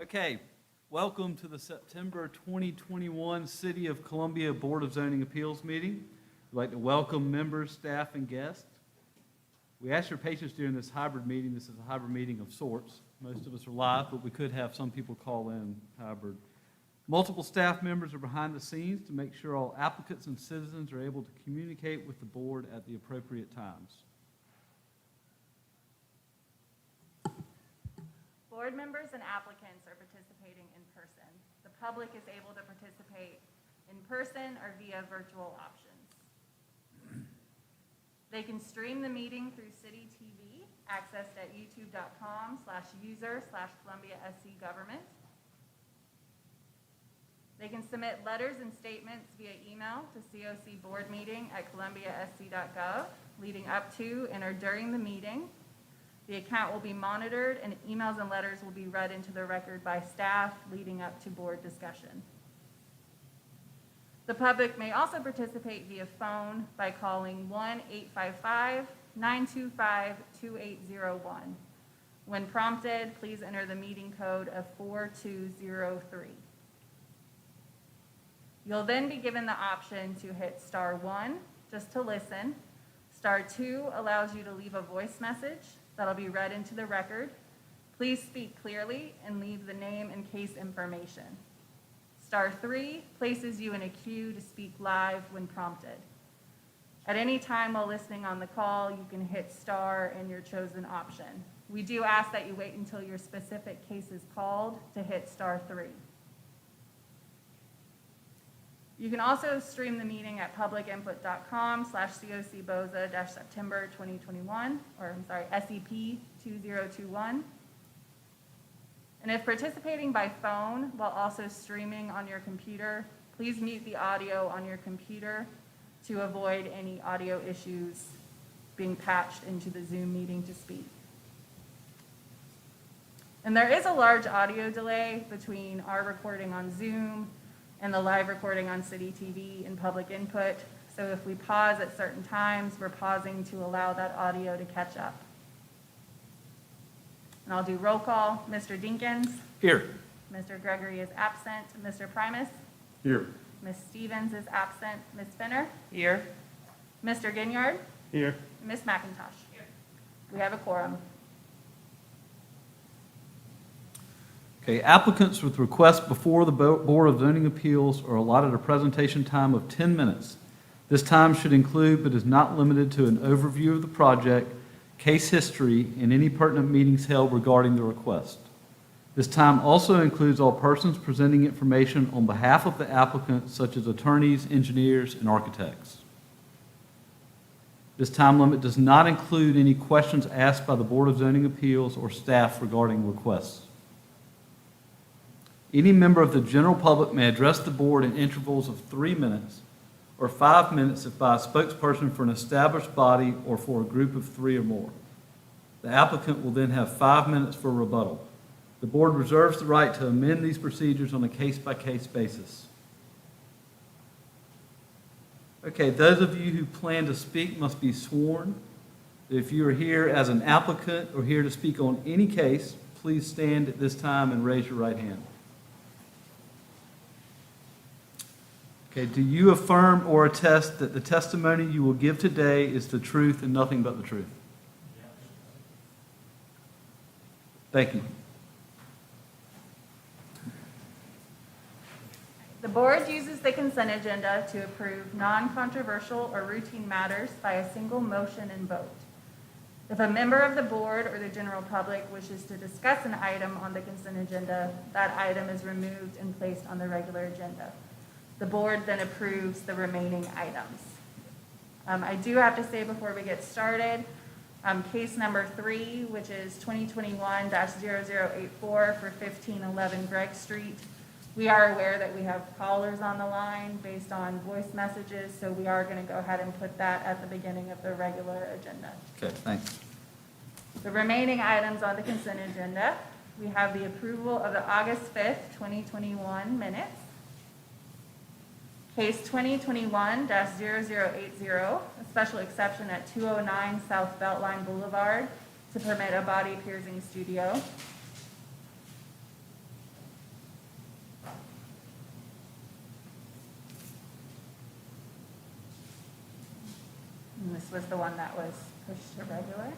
Okay, welcome to the September 2021 City of Columbia Board of Zoning Appeals meeting. We'd like to welcome members, staff, and guests. We ask your patience during this hybrid meeting. This is a hybrid meeting of sorts. Most of us are live, but we could have some people call in hybrid. Multiple staff members are behind the scenes to make sure all applicants and citizens are able to communicate with the board at the appropriate times. Board members and applicants are participating in person. The public is able to participate in person or via virtual options. They can stream the meeting through City TV, accessed at youtube.com/user/ColumbiaSCGovernment. They can submit letters and statements via email to cocboardmeeting@columbiasc.gov leading up to and or during the meeting. The account will be monitored and emails and letters will be read into the record by staff leading up to board discussion. The public may also participate via phone by calling 1-855-925-2801. When prompted, please enter the meeting code of 4203. You'll then be given the option to hit *1 just to listen. *2 allows you to leave a voice message that'll be read into the record. Please speak clearly and leave the name and case information. *3 places you in a queue to speak live when prompted. At any time while listening on the call, you can hit * and your chosen option. We do ask that you wait until your specific case is called to hit *3. You can also stream the meeting at publicinput.com/cocboza-September 2021, SEP 2021. And if participating by phone while also streaming on your computer, please mute the audio on your computer to avoid any audio issues being patched into the Zoom meeting to speak. And there is a large audio delay between our recording on Zoom and the live recording on City TV and public input. So if we pause at certain times, we're pausing to allow that audio to catch up. And I'll do roll call. Mr. Dinkins? Here. Mr. Gregory is absent. Mr. Primus? Here. Ms. Stevens is absent. Ms. Spinner? Here. Mr. Ginyard? Here. Ms. McIntosh? Here. We have a quorum. Okay, applicants with requests before the Board of Zoning Appeals are allotted a presentation time of 10 minutes. This time should include, but is not limited to, an overview of the project, case history, and any pertinent meetings held regarding the request. This time also includes all persons presenting information on behalf of the applicant, such as attorneys, engineers, and architects. This time limit does not include any questions asked by the Board of Zoning Appeals or staff regarding requests. Any member of the general public may address the board in intervals of 3 minutes or 5 minutes if by a spokesperson for an established body or for a group of 3 or more. The applicant will then have 5 minutes for rebuttal. The board reserves the right to amend these procedures on a case-by-case basis. Okay, those of you who plan to speak must be sworn. If you are here as an applicant or here to speak on any case, please stand at this time and raise your right hand. Okay, do you affirm or attest that the testimony you will give today is the truth and nothing but the truth? Yes. Thank you. The board uses the consent agenda to approve non-controversial or routine matters by a single motion and vote. If a member of the board or the general public wishes to discuss an item on the consent agenda, that item is removed and placed on the regular agenda. The board then approves the remaining items. I do have to say before we get started, case number 3, which is 2021-0084 for 1511 Gregg Street. We are aware that we have callers on the line based on voice messages, so we are going to go ahead and put that at the beginning of the regular agenda. Okay, thanks. The remaining items on the consent agenda, we have the approval of the August 5th, 2021 minutes. Case 2021-0080, a special exception at 209 South Beltline Boulevard to permit a body piercing studio. And this was the one that was pushed to regular.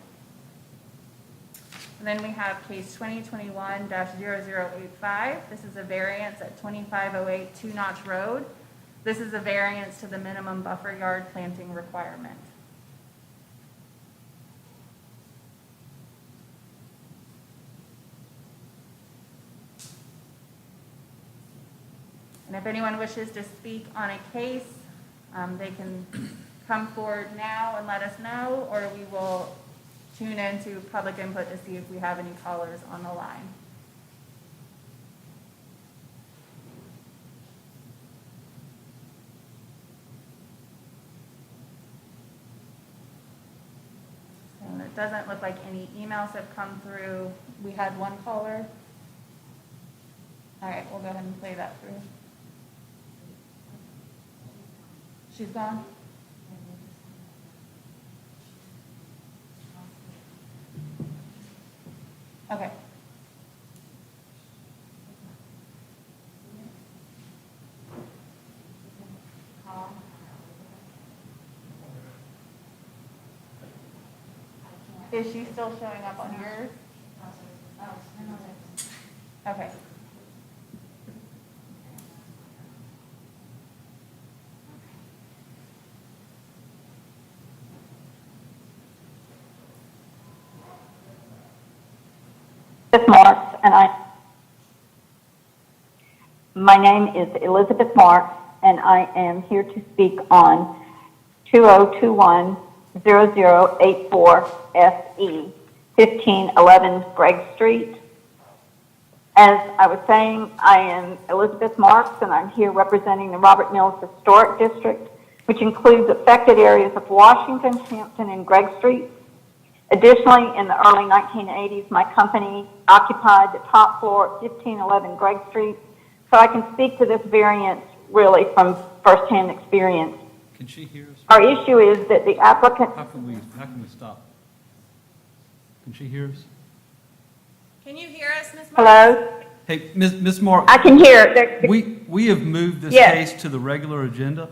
And then we have case 2021-0085. This is a variance at 2508 Two Notch Road. This is a variance to the minimum buffer yard planting requirement. And if anyone wishes to speak on a case, they can come forward now and let us know, or we will tune into public input to see if we have any callers on the line. And it doesn't look like any emails have come through. We had one caller. All right, we'll go ahead and play that through. She's gone? Okay. Is she still showing up on yours? Okay. Marks, and my name is Elizabeth Marks, and I am here to speak on 2021-0084-FE, 1511 Greg Street. As I was saying, I am Elizabeth Marks, and I'm here representing the Robert Mills Historic District, which includes affected areas of Washington, Hampton, and Greg Street. Additionally, in the early 1980s, my company occupied the top floor at 1511 Greg Street, so I can speak to this variance really from firsthand experience. Can she hear us? Our issue is that the applicant... How can we stop? Can she hear us? Can you hear us, Ms. Marks? Hello? Hey, Ms. Marks, I can hear. we have moved this Yes. case to the regular agenda,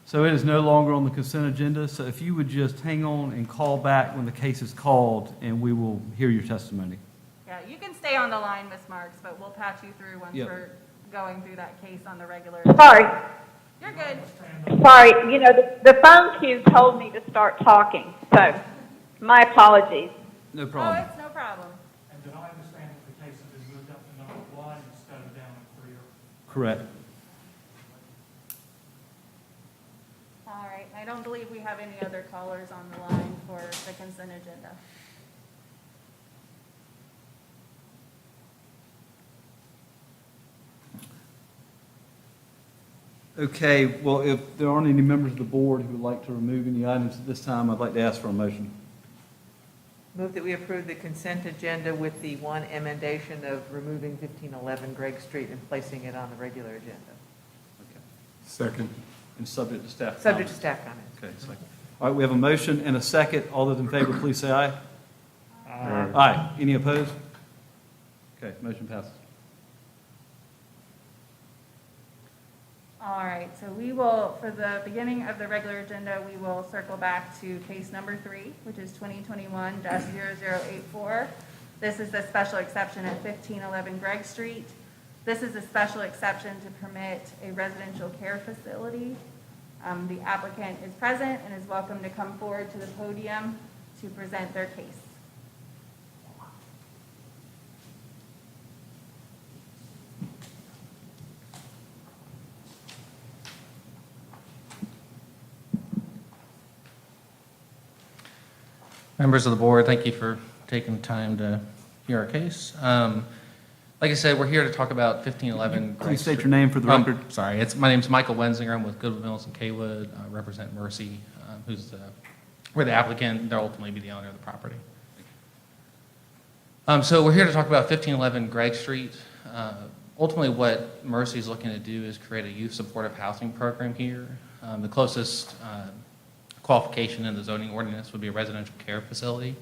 so it is no longer on the consent agenda. So if you would just hang on and call back when the case is called, and we will hear your testimony. Yeah, you can stay on the line, Ms. Marks, but we'll patch you through once Yep. we're going through that case on the regular. Sorry. You're good. Sorry. You know, the phone queue told me to start talking, so my apologies. No Oh, problem. it's no problem. And did I understand that the case has been moved up to number one instead of down to 3? Correct. All right, I don't believe we have any other callers on the line for the consent agenda. Okay, well, if there aren't any members of the board who would like to remove any items at this time, I'd like to ask for a motion. Move that we approve the consent agenda with the one emendation of removing 1511 Greg Street and placing it on the regular agenda. Okay. Second. And subject to staff Subject to comments. staff comments. Okay, second. All right, we have a motion and a second. All those in favor, please say aye. Aye. Aye. Any opposed? Okay, motion passes. All right, so we will, for the beginning of the regular agenda, we will circle back to case number 3, which is 2021-0084. This is the special exception at 1511 Greg Street. This is a special exception to permit a residential care facility. The applicant is present and is welcome to come forward to the podium to present their case. Members of the board, thank you for taking the time to hear our case. Like I said, we're here to talk about 1511. Please state your name for the record. Sorry, my name's Michael Wenzinger. I'm with Goodwood Mills and Kaywood. I represent Mercy, we're the applicant. They'll ultimately be the owner of the property. So we're here to talk about 1511 Greg Street. Ultimately, what Mercy is looking to do is create a youth supportive housing program here. The closest qualification in the zoning ordinance would be a residential care facility,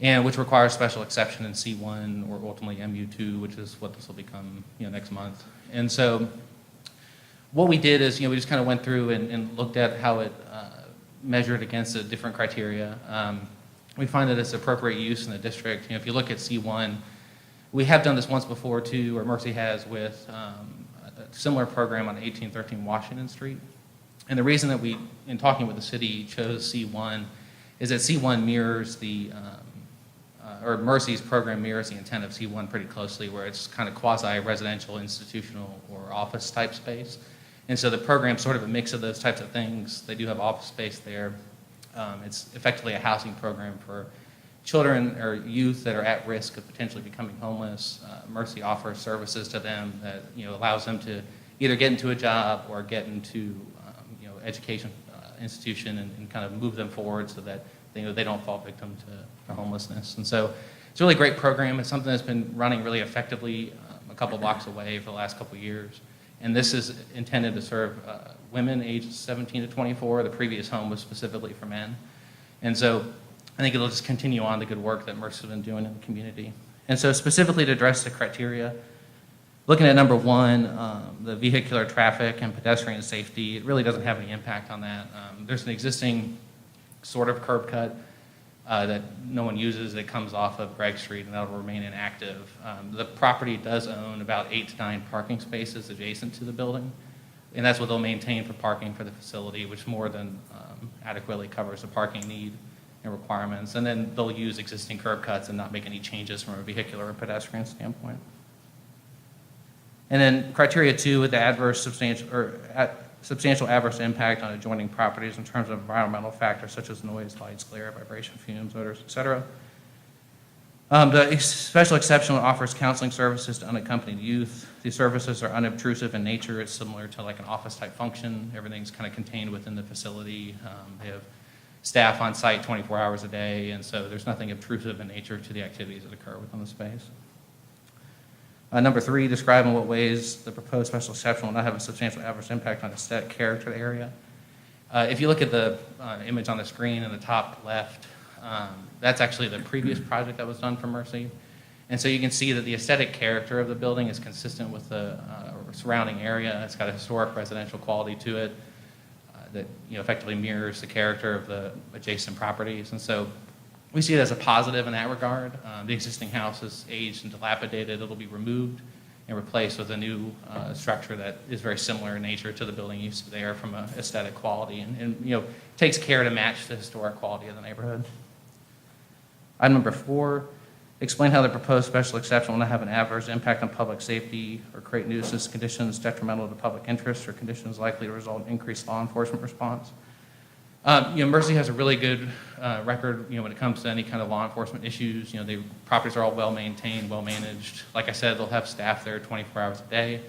and which requires special exception in C1 or ultimately MU2, which is what this will become, next month. And so what we did is, we just kind of went through and looked at how it measure it against a different criteria. We find that it's appropriate use in the district. You know, if you look at C1, we have done this once before too, or Mercy has with a similar program on 1813 Washington Street. And the reason that we, in talking with the city, chose C1 is that C1 mirrors or Mercy's program mirrors the intent of C1 pretty closely, where it's kind of quasi-residential, institutional, or office type space. And so the program's sort of a mix of those types of things. They do have office space there. It's effectively a housing program for children or youth that are at risk of potentially becoming homeless. Mercy offers services to them that, you know, allows them to either get into a job or get into, you know, education institution and kind of move them forward so that they don't fall victim to homelessness. And so it's a really great program. It's something that's been running really effectively a couple blocks away for the last couple of years. And this is intended to serve women aged 17 to 24. The previous home was specifically for men. And so I think it'll just continue on the good work that Mercy's been doing in the community. And so specifically to address the criteria, looking at number one, the vehicular traffic and pedestrian safety, it really doesn't have any impact on that. There's an existing sort of curb cut that no one uses that comes off of Gregg Street, and that'll remain inactive. The property does own about 8 to 9 parking spaces adjacent to the building, and that's what they'll maintain for parking for the facility, which more than adequately covers the parking need and requirements. And then they'll use existing curb cuts and not make any changes from a vehicular or pedestrian standpoint. And then criteria 2 with the substantial adverse impact on adjoining properties in terms of environmental factors such as noise, lights, glare, vibration, fumes, odors, etc. The special exception offers counseling services to unaccompanied youth. These services are unobtrusive in nature. It's similar to like an office type function. Everything's kind of contained within the facility. They have staff on site 24 hours a day, and so there's nothing obtrusive in nature to the activities that occur within the space. Number 3, describe in what ways the proposed special exception will not have a substantial adverse impact on aesthetic character of the area. If you look at the image on the screen in the top left, that's actually the previous project that was done for Mercy. And so you can see that the aesthetic character of the building is consistent with the surrounding area. It's got a historic residential quality to it that, you know, effectively mirrors the character of the adjacent properties. And so we see it as a positive in that regard. The existing house is aged and dilapidated. It'll be removed and replaced with a new structure that is very similar in nature to the building you see there from an aesthetic quality, and you know, takes care to match the historic quality of the neighborhood. Item number 4, explain how the proposed special exception will not have an adverse impact on public safety or create nuisance conditions detrimental to public interest or conditions likely to result in increased law enforcement response. You know, Mercy has a really good record, you know, when it comes to any kind of law enforcement issues. You know, the properties are all well maintained, well managed. Like I said, they'll have staff there 24 hours a day.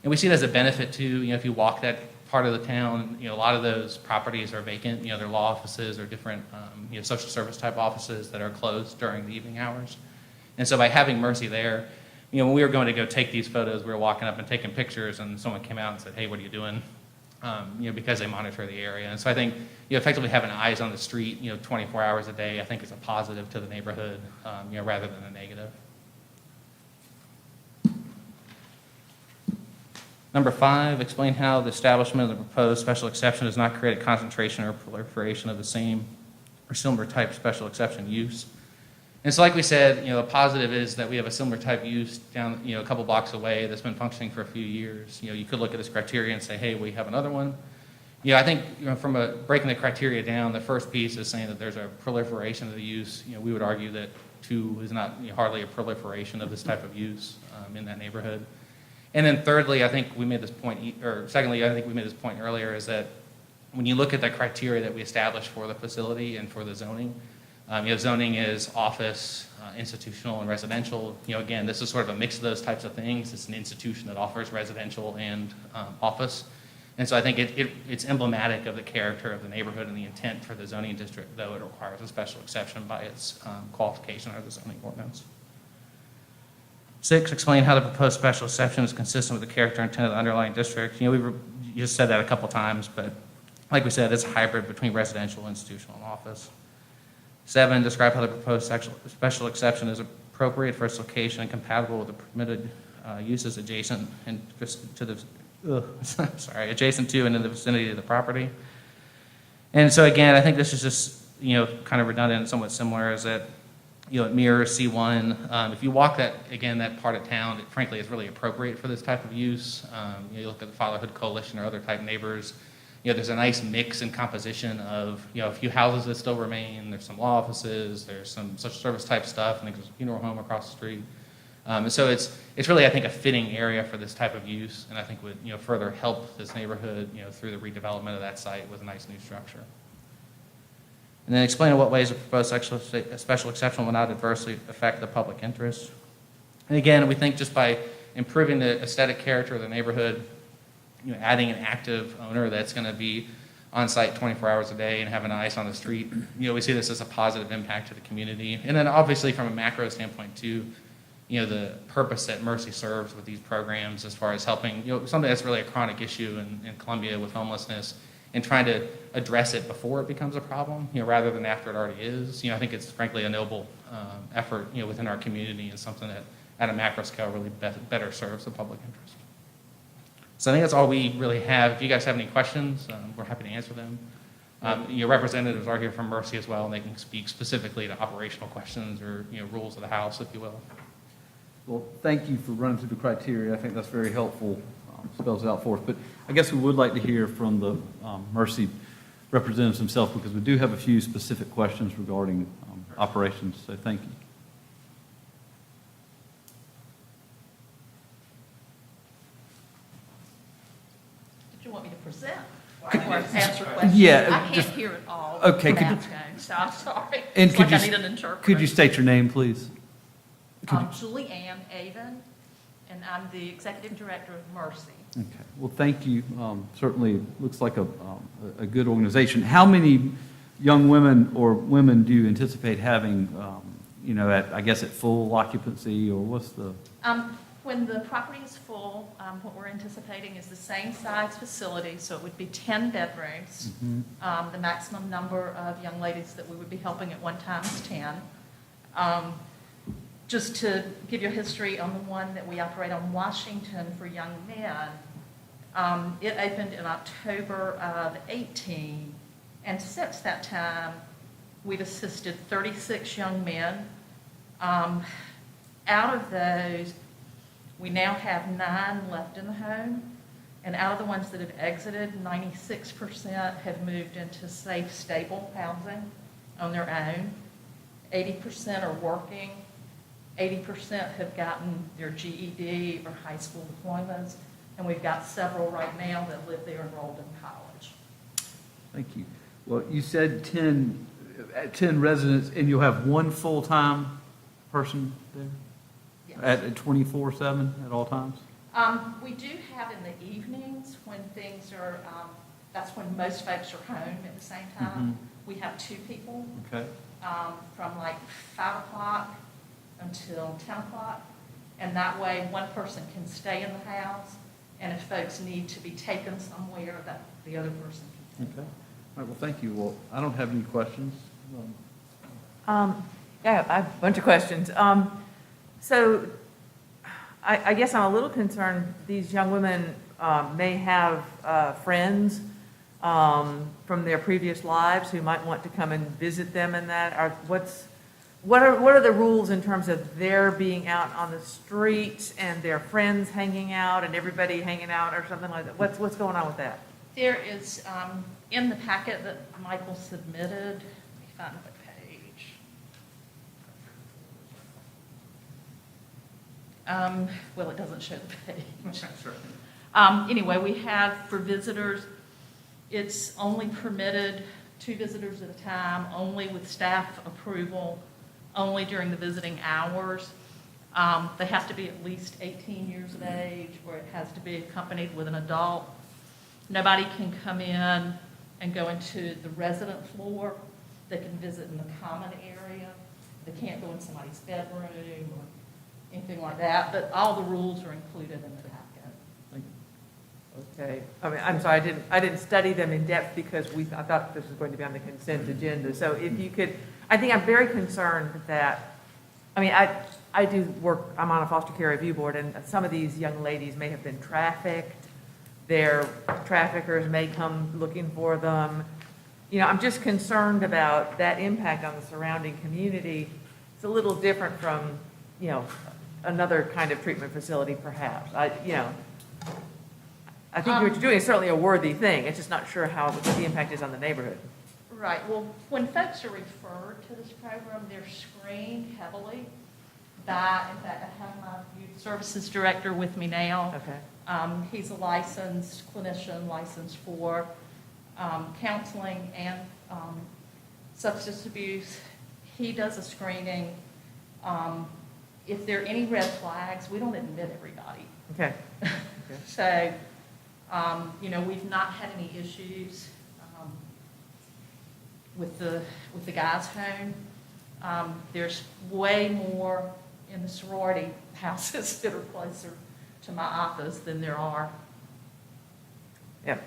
And we see it as a benefit too. You know, if you walk that part of the town, you know, a lot of those properties are vacant. You know, they're law offices or different, you know, social service type offices that are closed during the evening hours. And so by having Mercy there, you know, when we were going to go take these photos, we were walking up and taking pictures, and someone came out and said, "Hey, what are you doing?" You know, because they monitor the area. And so I think, you know, effectively having eyes on the street, you know, 24 hours a day, I think is a positive to the neighborhood, you know, rather than a negative. Number 5, explain how the establishment of the proposed special exception does not create a concentration or proliferation of the same or similar type special exception use. And so like we said, you know, a positive is that we have a similar type use down, you know, a couple blocks away that's been functioning for a few years. You know, you could look at this criteria and say, hey, we have another one. You know, I think, you know, from breaking the criteria down, the first piece is saying that there's a proliferation of the use. You know, we would argue that 2 is not, you know, hardly a proliferation of this type of use in that neighborhood. And then thirdly, I think we made this point, or secondly, I think we made this point earlier, is that when you look at the criteria that we established for the facility and for the zoning, you know, zoning is office, institutional, and residential. You know, again, this is sort of a mix of those types of things. It's an institution that offers residential and office. And so I think it's emblematic of the character of the neighborhood and the intent for the zoning district, though it requires a special exception by its qualification under the zoning ordinance. 6, explain how the proposed special exception is consistent with the character and intent of the underlying district. You know, you just said that a couple times, but like we said, it's a hybrid between residential, institutional, and office. 7, describe how the proposed special exception is appropriate for its location and compatible with the permitted uses adjacent and adjacent to and in the vicinity of the property. And so again, I think this is just, kind of redundant and somewhat similar, is that, it mirrors C1. If you walk that part of town, it frankly is really appropriate for this type of use. You look at the Fatherhood Coalition or other type neighbors, there's a nice mix and composition of, a few houses that still remain, there's some law offices, there's some social service type stuff, and there's a funeral home across the street. And so it's really, I think, a fitting area for this type of use, and I think would, further help this neighborhood, through the redevelopment of that site with a nice new structure. And then explain in what ways a proposed special exception will not adversely affect the public interest. And again, we think just by improving the aesthetic character of the neighborhood, adding an active owner that's going to be on site 24 hours a day and having eyes on the street, we see this as a positive impact to the community. And then obviously from a macro standpoint too, the purpose that Mercy serves with these programs as far as helping, something that's really a chronic issue in Columbia with homelessness, and trying to address it before it becomes a problem, rather than after it already is. I think it's frankly a noble effort, within our community, and something that at a macro scale really better serves the public interest. So I think that's all we really have. If you guys have any questions, we're happy to answer them. Your representatives are here from Mercy as well, and they can speak specifically to operational questions or, rules of the house, if you will. Well, thank you for running through the criteria. I think that's very helpful, spells it out for us. But I guess we would like to hear from the Mercy representatives themselves, because we do have a few specific questions regarding operations, so thank you. Did you want me to present? Or answer questions? Yeah, I just- can't hear it all. Okay, could you- Matt's going, so I'm sorry. And It's could like I you- need an interpreter. Could you state your name, please? Julie Ann Avon, and I'm the executive director of Mercy. Okay, well, thank you. Certainly looks like a good organization. How many young women or women do you anticipate having, at full occupancy, or what's the? When the property is full, what we're anticipating is the same size facility, so it would be 10 bedrooms. The maximum number of young ladies that we would be helping at one time is 10. Just to give you a history on the one that we operate on Washington for young men, it opened in October of 18, and since that time, we've assisted 36 young men. Out of those, we now have 9 left in the home, and out of the ones that have exited, 96% have moved into safe, stable housing on their own. 80% are working. 80% have gotten their GED or high school diplomas, and we've got several right now that live there enrolled in college. Thank you. Well, you said 10 residents, and you'll have one full-time person there? Yes. At 24/7 at all times? We do have in the evenings when things are, that's when most folks are home at the same time. We have 2 people Okay. from like 5 o'clock until 10 o'clock. And that way, one person can stay in the house, and if folks need to be taken somewhere, that the other person can. Okay. All right, well, thank you. Well, I don't have any questions. Yeah, I have a bunch of questions. So I guess I'm a little concerned these young women may have friends from their previous lives who might want to come and visit them in that. What are the rules in terms of their being out on the street and their friends hanging out and everybody hanging out or something like that? What's going on with that? There is, in the packet that Michael submitted, let me find what page. Well, it doesn't show the page. Anyway, we have for visitors, it's only permitted 2 visitors at a time, only with staff approval, only during the visiting hours. They have to be at least 18 years of age, or it has to be accompanied with an adult. Nobody can come in and go into the resident floor. They can visit in the common area. They can't go in somebody's bedroom or anything like that, but all the rules are included in the packet. Okay. I mean, I'm sorry, I didn't study them in depth because I thought this was going to be on the consent agenda. So if you could, I think I'm very concerned that, I mean, I do work, I'm on a foster care review board, and some of these young ladies may have been trafficked. Their traffickers may come looking for them. I'm just concerned about that impact on the surrounding community. It's a little different from, another kind of treatment facility perhaps. I think what you're doing is certainly a worthy thing. It's just not sure what the impact is on the neighborhood. Right, well, when folks are referred to this program, they're screened heavily by, in fact, I have my youth services director with me now. Okay. He's a licensed clinician, licensed for counseling and substance abuse. He does a screening. If there are any red flags, we don't admit everybody. Okay. So, we've not had any issues with the guys' home. There's way more in the sorority houses that are closer to my office than there are. Yeah,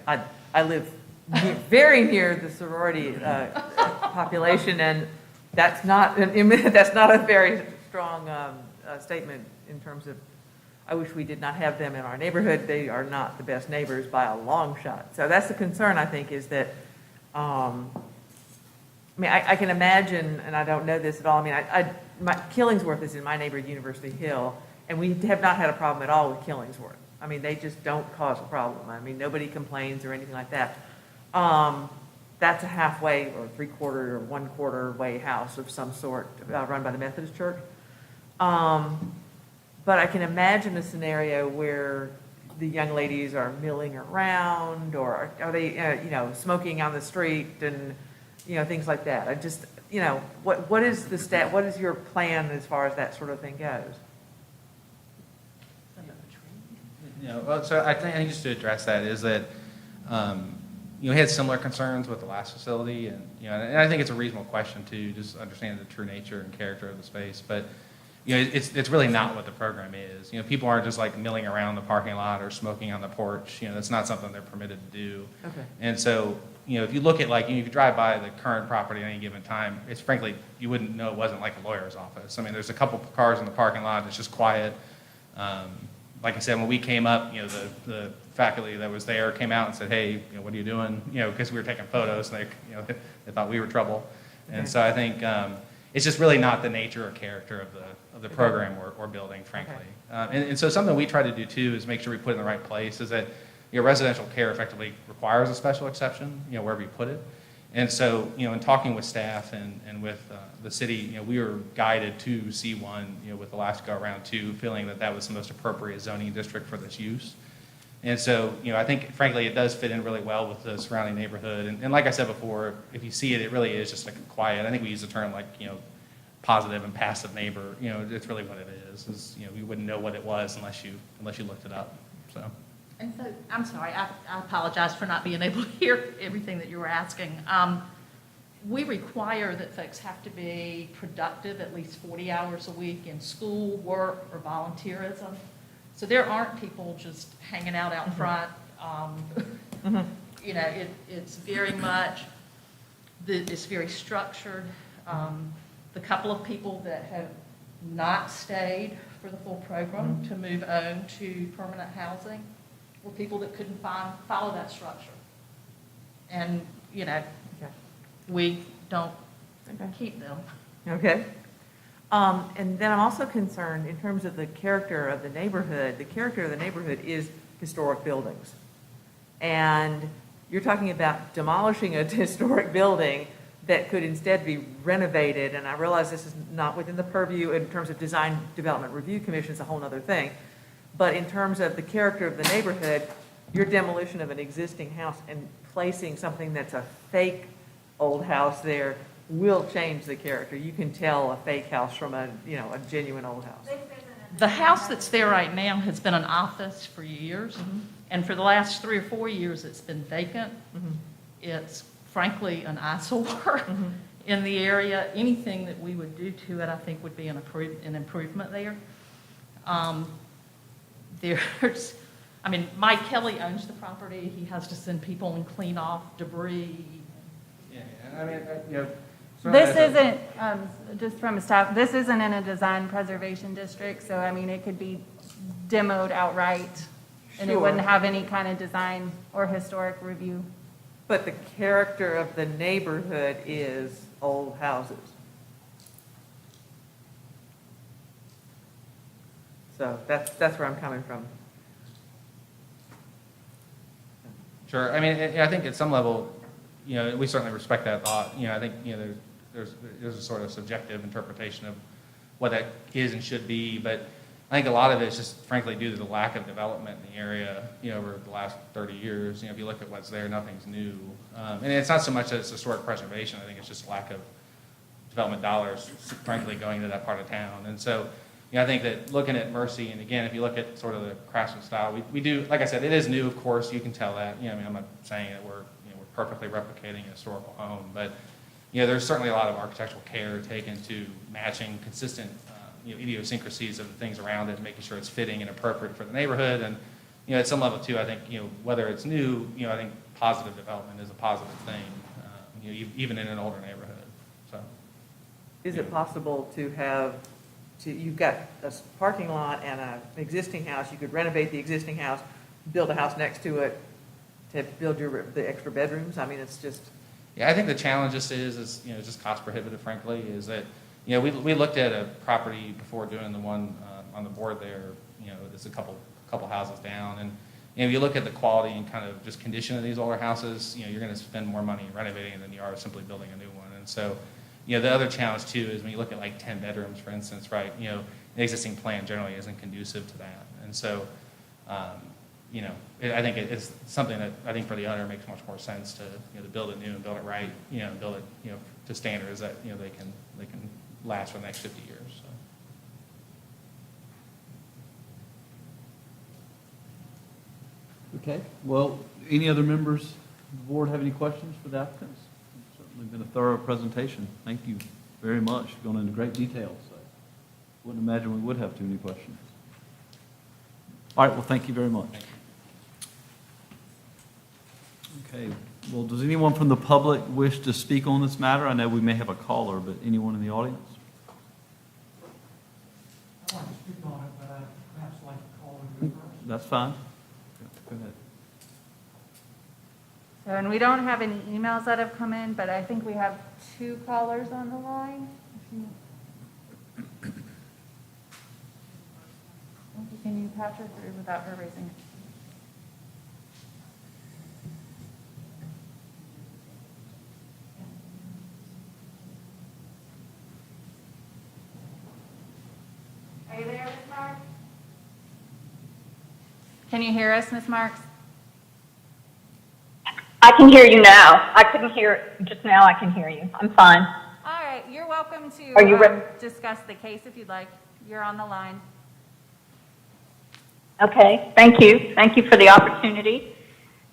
I live very near the sorority population, and that's not a very strong statement in terms of, I wish we did not have them in our neighborhood. They are not the best neighbors by a long shot. So that's the concern, I think, is that, I can imagine, and I don't know this at all, Killingsworth is in my neighborhood, University Hill, and we have not had a problem at all with Killingsworth. They just don't cause a problem. Nobody complains or anything like that. That's a halfway or three-quarter or one-quarter way house of some sort run by the Methodist Church. But I can imagine a scenario where the young ladies are milling around, or are they, smoking on the street and, things like that. I just, what is your plan as far as that sort of thing goes? So I think just to address that is that, we had similar concerns with the last facility, and I think it's a reasonable question to just understand the true nature and character of the space. But it's really not what the program is. People aren't just like milling around the parking lot or smoking on the porch. That's not something they're permitted to do. Okay. And so, if you look at if you drive by the current property at any given time, it's frankly, you wouldn't know it wasn't like a lawyer's office. There's a couple cars in the parking lot. It's just quiet. Like I said, when we came up, the faculty that was there came out and said, "Hey, what are you doing?" Because we were taking photos, and they thought we were trouble. And so I think it's just really not the nature or character of the program or building, frankly. Okay. And so something we try to do too is make sure we put it in the right place. Is that residential care effectively requires a special exception, wherever you put it. And so, in talking with staff and with the city, we were guided to C1, with the last go around too, feeling that was the most appropriate zoning district for this use. And so, I think frankly it does fit in really well with the surrounding neighborhood. And like I said before, if you see it, it really is just like quiet. I think we use the term positive and passive neighbor. It's really what it is we wouldn't know what it was unless you looked it up. So. And so, I'm sorry, I apologize for not being able to hear everything that you were asking. We require that folks have to be productive at least 40 hours a week in school, work, or volunteerism. So there aren't people just hanging out front. It's very much, it's very structured. The couple of people that have not stayed for the full program to move on to permanent housing were people that couldn't follow that structure. And, we don't keep them. Okay. And then I'm also concerned in terms of the character of the neighborhood. The character of the neighborhood is historic buildings. And you're talking about demolishing a historic building that could instead be renovated. And I realize this is not within the purview in terms of Design Development Review Commission, it's a whole other thing. But in terms of the character of the neighborhood, your demolition of an existing house and placing something that's a fake old house there will change the character. You can tell a fake house from a genuine old house. The house that's there right now has been an office for years, and for the last 3 or 4 years, it's been vacant. It's frankly an eyesore in the area. Anything that we would do to it, I think, would be an improvement there. Mike Kelly owns the property. He has to send people and clean off debris. This isn't, just from a staff, this isn't in a design preservation district, so it could be demoed outright, and it Sure. wouldn't have any kind of design or historic review. But the character of the neighborhood is old houses. So that's where I'm coming from. Sure. I mean, I think at some level, you know, we certainly respect that thought. You know, I think, you know, there's a sort of subjective interpretation of what that is and should be, but I think a lot of it is just frankly due to the lack of development in the area, you know, over the last 30 years. You know, if you look at what's there, nothing's new. And it's not so much that it's historic preservation. I think it's just lack of development dollars, frankly, going to that part of town. And so, you know, I think that looking at Mercy, and again, if you look at sort of the craftsman style, we do, like I said, it is new, of course, you can tell that. You know, I mean, I'm not saying that we're perfectly replicating a historical home, but, you know, there's certainly a lot of architectural care taken to matching consistent, you know, idiosyncrasies of the things around it, making sure it's fitting and appropriate for the neighborhood. And, you know, at some level too, I think, you know, whether it's new, you know, I think positive development is a positive thing, you know, even in an older neighborhood, so. Is it possible to have, you've got a parking lot and an existing house, you could renovate the existing house, build a house next to it to build the extra bedrooms? I mean, it's just. Yeah, I think the challenge just is, you know, just cost prohibitive, frankly, is that, you know, we looked at a property before doing the one on the board there, you know, it's a couple houses down, and, you know, if you look at the quality and kind of just condition of these older houses, you know, you're going to spend more money renovating than you are simply building a new one. And so, you know, the other challenge too is when you look at like 10 bedrooms, for instance, right, you know, the existing plan generally isn't conducive to that. And so, you know, I think it's something that I think for the owner makes much more sense to, you know, to build it new and build it right, you know, build it, you know, to standards that, you know, they can last for the next 50 years. So. Okay, well, any other members of the board have any questions for the applicants? It's certainly been a thorough presentation. Thank you very much, going into great detail. So wouldn't imagine we would have too many questions. All right, well, thank you very much. Okay, well, does anyone from the public wish to speak on this matter? I know we may have a caller, but anyone in the audience? I'd like to speak on it, but I'd perhaps like to call and go first. That's fine. Go ahead. So, and we don't have any emails that have come in, but I think we have 2 callers on the line. Can you patch her through without her raising it? Are you there, Ms. Marks? Can you hear us, Ms. Marks? I can hear you now. I couldn't hear just now. I can hear you. I'm fine. All right, you're welcome Are you to discuss the case if you'd like. You're on the line. Okay, thank you. Thank you for the opportunity.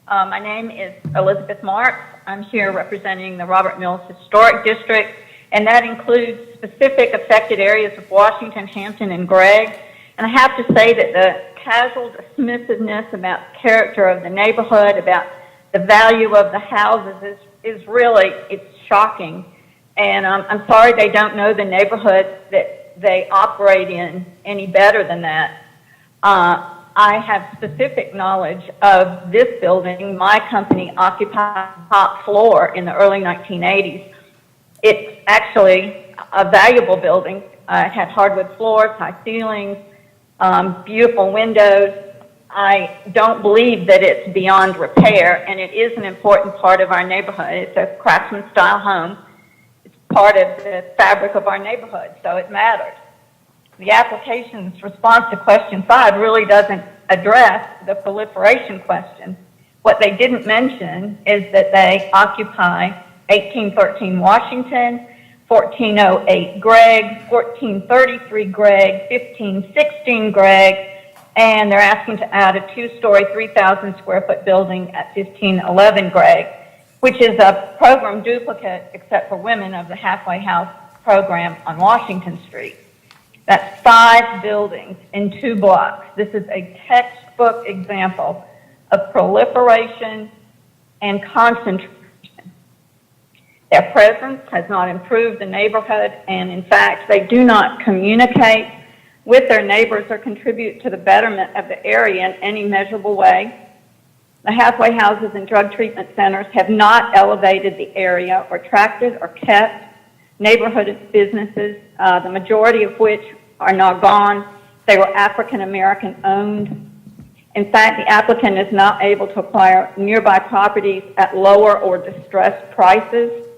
My name is Elizabeth Marks. I'm here representing the Robert Mills Historic District, and that includes specific affected areas of Washington, Hampton, and Gregg. And I have to say that the casual dismissiveness about the character of the neighborhood, about the value of the houses is really, it's shocking. And I'm sorry they don't know the neighborhood that they operate in any better than that. I have specific knowledge of this building. My company occupied the top floor in the early 1980s. It's actually a valuable building. It had hardwood floors, high ceilings, beautiful windows. I don't believe that it's beyond repair, and it is an important part of our neighborhood. It's a craftsman-style home. It's part of the fabric of our neighborhood, so it matters. The application's response to question 5 really doesn't address the proliferation question. What they didn't mention is that they occupy 1813 Washington, 1408 Gregg, 1433 Gregg, 1516 Gregg, and they're asking to add a 2-story, 3,000 square foot building at 1511 Gregg, which is a program duplicate, except for women, of the Halfway House program on Washington Street. That's 5 buildings in 2 blocks. This is a textbook example of proliferation and concentration. Their presence has not improved the neighborhood, and in fact, they do not communicate with their neighbors or contribute to the betterment of the area in any measurable way. The halfway houses and drug treatment centers have not elevated the area or attracted or kept neighborhood businesses, the majority of which are now gone. They were African American owned. In fact, the applicant is not able to acquire nearby properties at lower or distressed prices.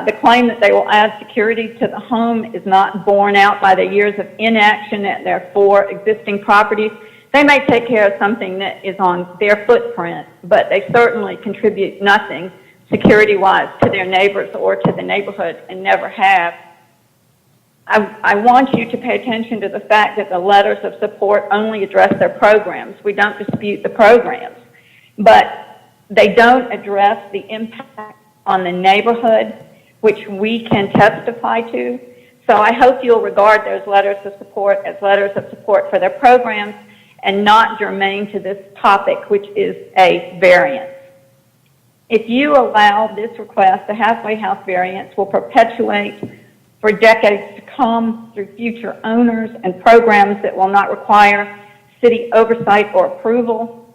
The claim that they will add security to the home is not borne out by the years of inaction at their 4 existing properties. They may take care of something that is on their footprint, but they certainly contribute nothing security-wise to their neighbors or to the neighborhood, and never have. I want you to pay attention to the fact that the letters of support only address their programs. We don't dispute the programs, but they don't address the impact on the neighborhood, which we can testify to. So I hope you'll regard those letters of support as letters of support for their programs and not germane to this topic, which is a variance. If you allow this request, the halfway house variance will perpetuate for decades to come through future owners and programs that will not require city oversight or approval.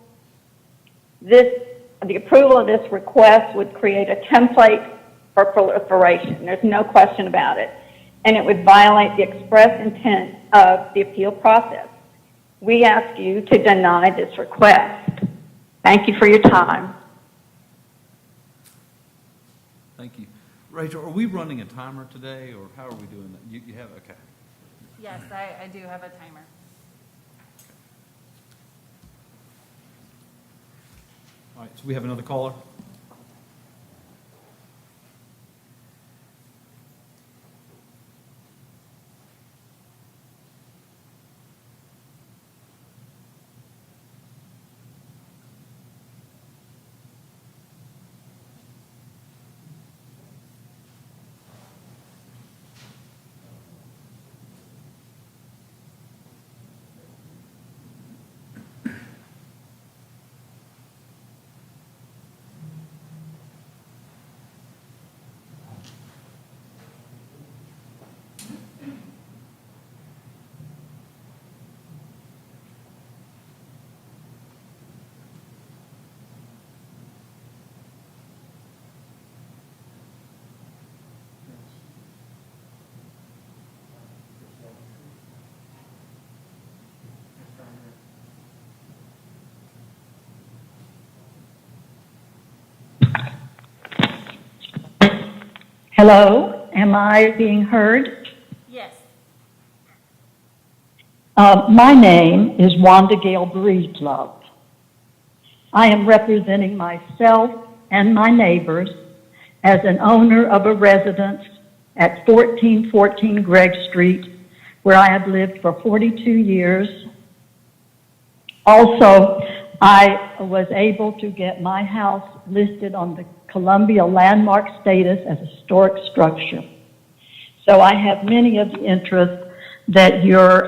The approval of this request would create a template for proliferation. There's no question about it. And it would violate the express intent of the appeal process. We ask you to deny this request. Thank you for your time. Thank you. Rachel, are we running a timer today, or how are we doing that? You have, okay. Yes, I do have a timer. All right, so we have another caller? Hello, am I being heard? Yes. My name is Wanda Gale Breedlove. I am representing myself and my neighbors as an owner of a residence at 1414 Gregg Street, where I have lived for 42 years. Also, I was able to get my house listed on the Columbia landmark status as a historic structure. So I have many of the interests that you're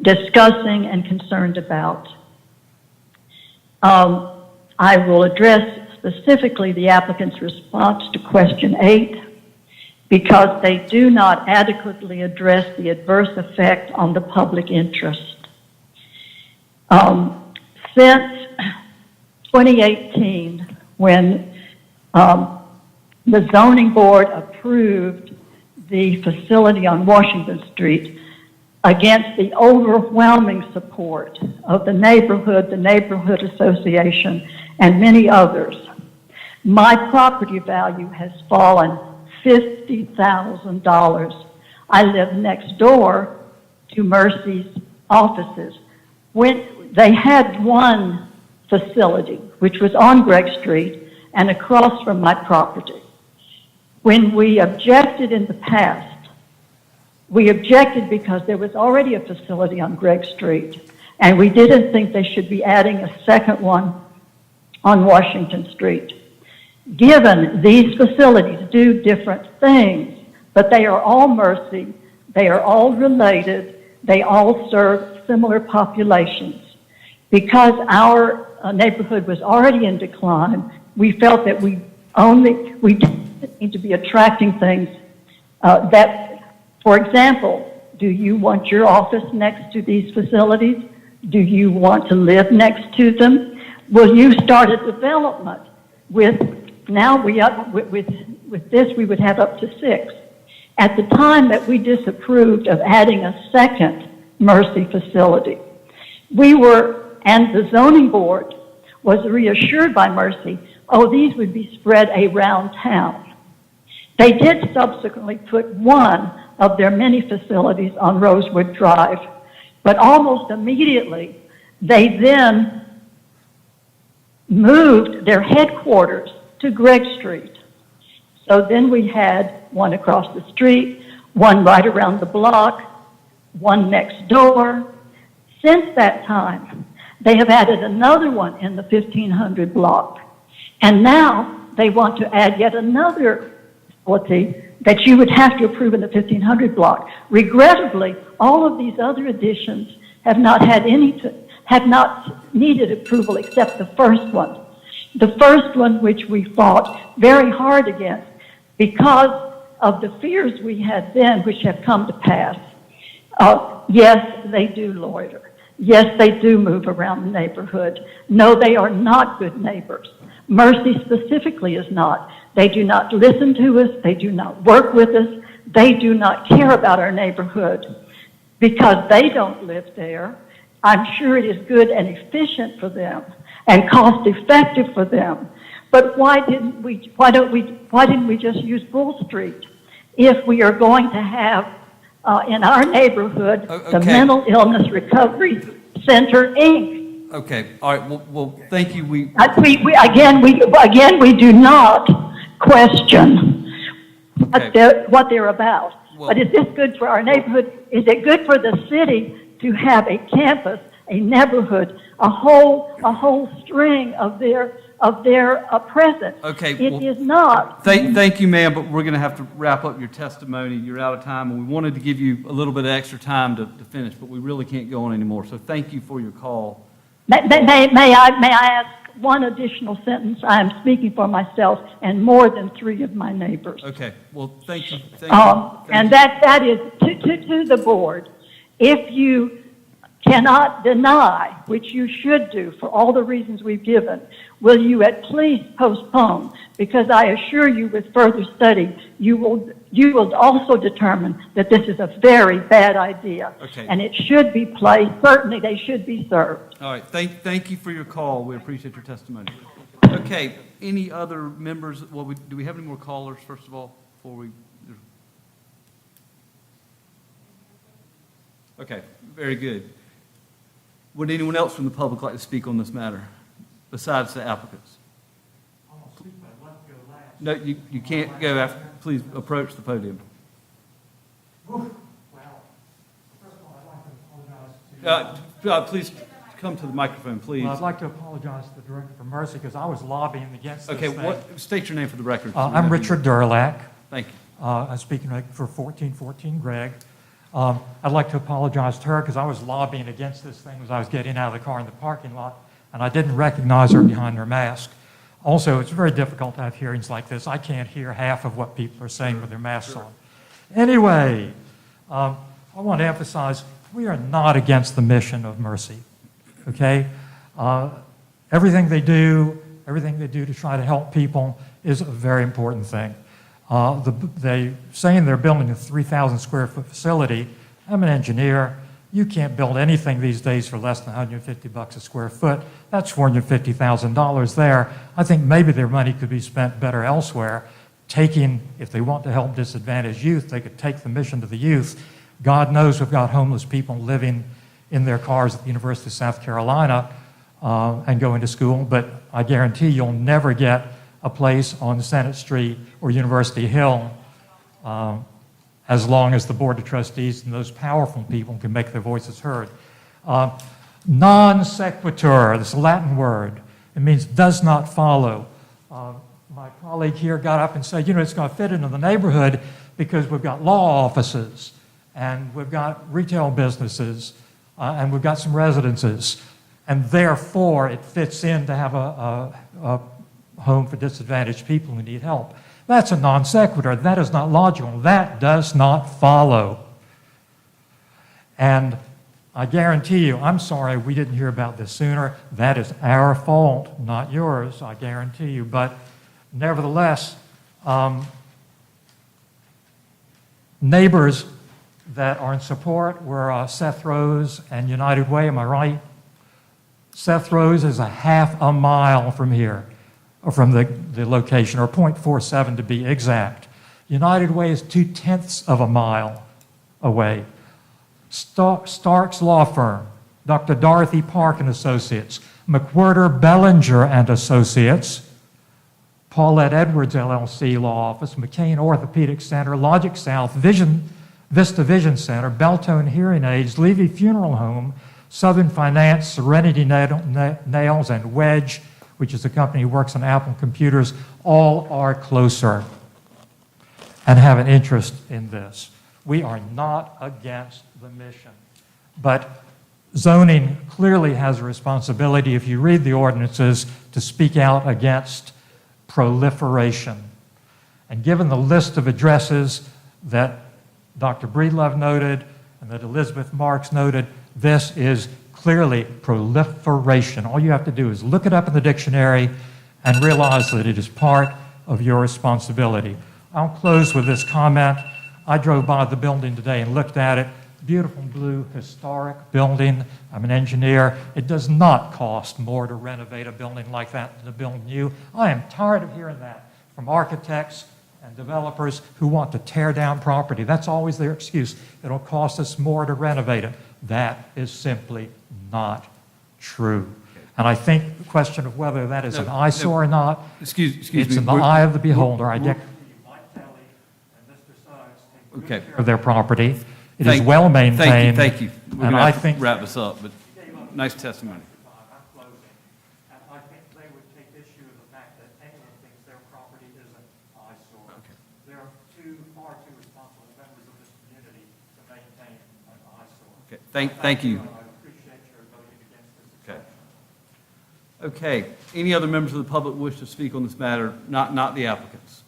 discussing and concerned about. I will address specifically the applicant's response to question 8 because they do not adequately address the adverse effect on the public interest. Since 2018, when the zoning board approved the facility on Washington Street against the overwhelming support of the neighborhood association, and many others, my property value has fallen $50,000. I live next door to Mercy's offices. When they had one facility, which was on Gregg Street and across from my property. When we objected in the past, we objected because there was already a facility on Gregg Street, and we didn't think they should be adding a second one on Washington Street. Given these facilities do different things, but they are all Mercy, they are all related, they all serve similar populations. Because our neighborhood was already in decline, we felt that we didn't need to be attracting things that, for example, do you want your office next to these facilities? Do you want to live next to them? Will you start a development with, now we up, with this, we would have up to 6. At the time that we disapproved of adding a second Mercy facility, and the zoning board was reassured by Mercy, oh, these would be spread around town. They did subsequently put one of their many facilities on Rosewood Drive, but almost immediately, they then moved their headquarters to Gregg Street. So then we had one across the street, one right around the block, one next door. Since that time, they have added another one in the 1500 block. And now they want to add yet another facility that you would have to approve in the 1500 block. Regrettably, all of these other additions have not needed approval except the first one. The first one, which we fought very hard against because of the fears we had then, which have come to pass. Yes, they do loiter. Yes, they do move around the neighborhood. No, they are not good neighbors. Mercy specifically is not. They do not listen to us. They do not work with us. They do not care about our neighborhood because they don't live there. I'm sure it is good and efficient for them and cost effective for them. But why didn't we just use Bull Street if we are going to have in our neighborhood the Okay. Mental Illness Recovery Center, Inc. Okay, all right, well, thank you. We do not question what they're about. Well- But is this good for our neighborhood? Is it good for the city to have a campus, a neighborhood, a whole string of their presence? Okay, It well- is not. Thank you, ma'am, but we're going to have to wrap up your testimony. You're out of time, and we wanted to give you a little bit of extra time to finish, but we really can't go on anymore. So thank you for your call. May I ask one additional sentence? I am speaking for myself and more than 3 of my neighbors. Okay, well, thank you. Thank you. And that is to the board. If you cannot deny, which you should do for all the reasons we've given, will you at least postpone? Because I assure you with further study, you will also determine that this is a very bad idea. Okay. And it should be placed, certainly they should be served. All right, thank you for your call. We appreciate your testimony. Okay, any other members, do we have any more callers, first of all, before we? Okay, very good. Would anyone else from the public like to speak on this matter, besides the applicants? I'm gonna speak, but I'd like to go last. No, you can't go after, please approach the podium. Well, first of all, I'd like to apologize to. Please come to the microphone, please. Well, I'd like to apologize to the Director for Mercy because I was lobbying against this Okay, thing. state your name for the record. I'm Richard Durlack. Thank you. I'm speaking for 1414 Gregg. I'd like to apologize to her because I was lobbying against this thing as I was getting out of the car in the parking lot, and I didn't recognize her behind her mask. Also, it's very difficult to have hearings like this. I can't hear half of what people are saying with their masks on. Anyway, I want to emphasize we are not against the mission of Mercy, okay? Everything they do to try to help people is a very important thing. They saying they're building a 3,000 square foot facility. I'm an engineer. You can't build anything these days for less than $150 a square foot. That's $450,000 there. I think maybe their money could be spent better elsewhere. If they want to help disadvantaged youth, they could take the mission to the youth. God knows we've got homeless people living in their cars at the University of South Carolina and going to school, but I guarantee you'll never get a place on Senate Street or University Hill as long as the Board of Trustees and those powerful people can make their voices heard. Non sequitur, this Latin word, it means does not follow. My colleague here got up and said, it's going to fit into the neighborhood because we've got law offices and we've got retail businesses and we've got some residences, and therefore it fits in to have a home for disadvantaged people who need help. That's a non sequitur. That is not logical. That does not follow. And I guarantee you, I'm sorry we didn't hear about this sooner. That is our fault, not yours, I guarantee you. But nevertheless, neighbors that are in support were Seth Rose and United Way, am I right? Seth Rose is a half a mile from here, or from the location, or 0.47 to be exact. United Way is 0.2 of a mile away. Stark's Law Firm, Dr. Dorothy Park and Associates, McWhirter Bellinger and Associates, Paulette Edwards LLC Law Office, McCain Orthopedic Center, Logic South, Vista Vision Center, Beltone Hearing Aids, Levy Funeral Home, Southern Finance, Serenity Nails, and Wedge, which is a company who works on Apple computers, all are closer and have an interest in this. We are not against the mission, but zoning clearly has a responsibility, if you read the ordinances, to speak out against proliferation. And given the list of addresses that Dr. Breedlove noted and that Elizabeth Marks noted, this is clearly proliferation. All you have to do is look it up in the dictionary and realize that it is part of your responsibility. I'll close with this comment. I drove by the building today and looked at it. Beautiful blue historic building. I'm an engineer. It does not cost more to renovate a building like that than to build new. I am tired of hearing that from architects and developers who want to tear down property. That's always their excuse. It'll cost us more to renovate it. That is simply not true. And I think the question of whether that is an eyesore or not, Excuse me. it's in the eye of the beholder. I guarantee you, Mike Kelly and Mr. Suggs take good care of their property. It is well maintained. Thank you. We're And going I to think wrap this up, but nice testimony. I'm closing. And I think they would take issue with the fact that anyone thinks their property is an eyesore. There are far too responsible members of this community to maintain an eyesore. Okay, thank you. I appreciate your voting against this. Okay. Okay, any other members of the public wish to speak on this matter? Not the applicants.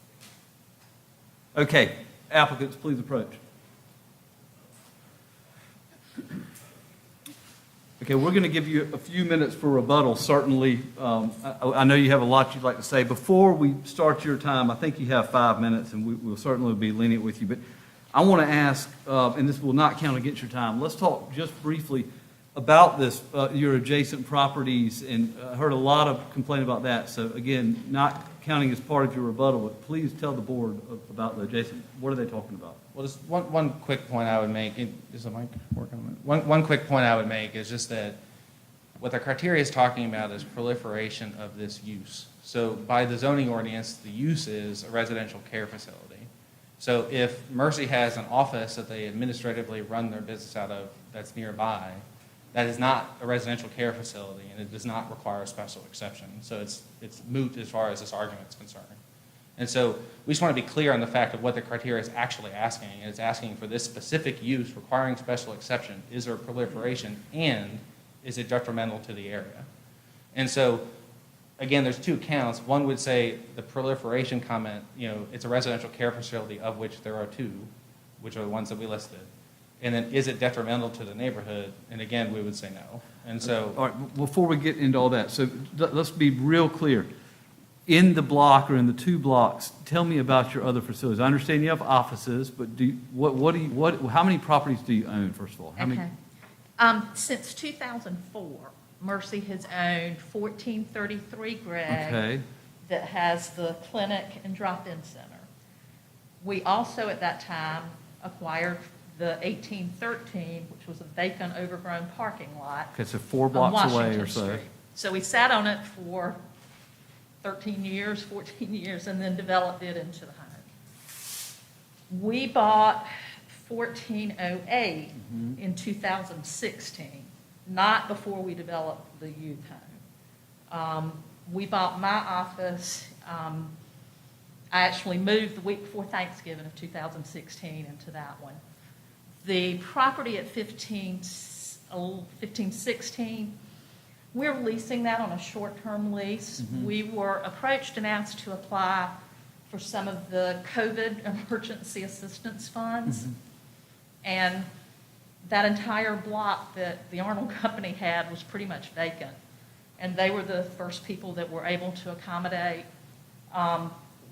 Okay, applicants, please approach. Okay, we're going to give you a few minutes for rebuttal, certainly. I know you have a lot you'd like to say. Before we start your time, I think you have 5 minutes, and we'll certainly be lenient with you. But I want to ask, and this will not count against your time, let's talk just briefly about this, your adjacent properties, and heard a lot of complaint about that. So again, not counting as part of your rebuttal, but please tell the board about the adjacent, what are they talking about? Well, just one quick point I would make, is the mic working on it? One quick point I would make is just that what the criteria is talking about is proliferation of this use. So by the zoning ordinance, the use is a residential care facility. So if Mercy has an office that they administratively run their business out of that's nearby, that is not a residential care facility, and it does not require a special exception. So it's moot as far as this argument is concerned. And so we just want to be clear on the fact of what the criteria is actually asking. And it's asking for this specific use requiring special exception. Is there proliferation, and is it detrimental to the area? And so, again, there's two counts. One would say the proliferation comment, it's a residential care facility of which there are two, which are the ones that we listed. And then is it detrimental to the neighborhood? And again, we would say no. And so, All right, before we get into all that, so let's be real clear. In the block or in the 2 blocks, tell me about your other facilities. I understand you have offices, but how many properties do you own, first of all? How many? Okay. Since 2004, Mercy has owned 1433 Gregg. Okay. That has the clinic and drop-in center. We also, at that time, acquired the 1813, which was a vacant, overgrown parking lot. Okay, so 4 on blocks away or Washington so. Street. So we sat on it for 13 years, 14 years, and then developed it into the home. We bought 1408 in 2016, not before we developed the youth home. We bought my office, I actually moved the week before Thanksgiving of 2016 into that one. The property at 1516, we're leasing that on a short-term lease. We were approached and asked to apply for some of the COVID emergency assistance funds. And that entire block that the Arnold Company had was pretty much vacant. And they were the first people that were able to accommodate.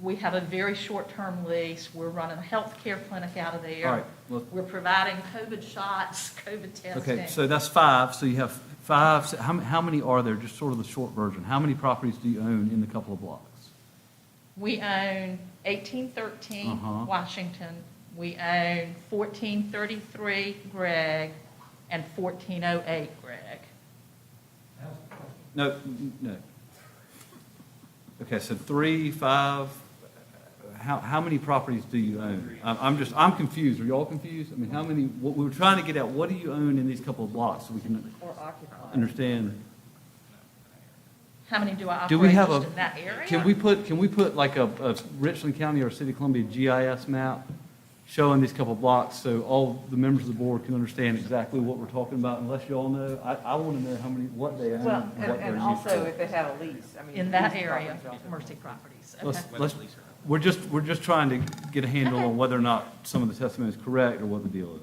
We have a very short-term lease. We're running a healthcare clinic out of there. All right, well- We're providing COVID shots, COVID testing. Okay, so that's 5, so you have 5, so how many are there, just sort of the short version? How many properties do you own in the couple of blocks? We own 1813 Uh-huh. Washington. We own 1433 Gregg and 1408 Gregg. No, no. Okay, so 3, 5, how many properties do you own? I'm confused. Are you all confused? I mean, how many, what we were trying to get at, what do you own in these couple of blocks so we can Or occupied. understand? How many do I Do we operate have just a, in that area? can we put like a Richland County or City of Columbia GIS map showing these couple of blocks so all the members of the board can understand exactly what we're talking about, unless you all know? I want to know how many, what they own Well, and what they're and used also for. if they have a lease, I mean. In that lease area, properties also. Mercy Properties. Okay. Let's, we're just trying to get a handle on whether or not some of the testimony is correct or what the deal is.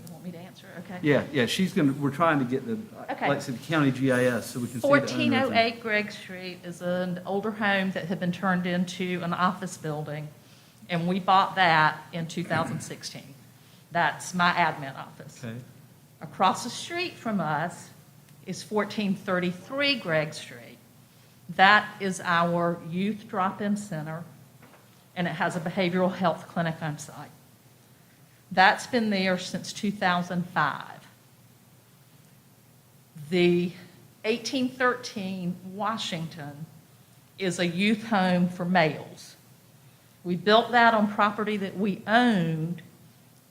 You want me to answer? Okay. Yeah, we're trying to get the, Okay. like I said, the county GIS so we can see the owners. 1408 Gregg Street is an older home that had been turned into an office building, and we bought that in 2016. That's my admin office. Okay, Across the street from us is 1433 Gregg Street. That is our youth drop-in center, and it has a behavioral health clinic on site. That's been there since 2005. The 1813 Washington is a youth home for males. We built that on property that we owned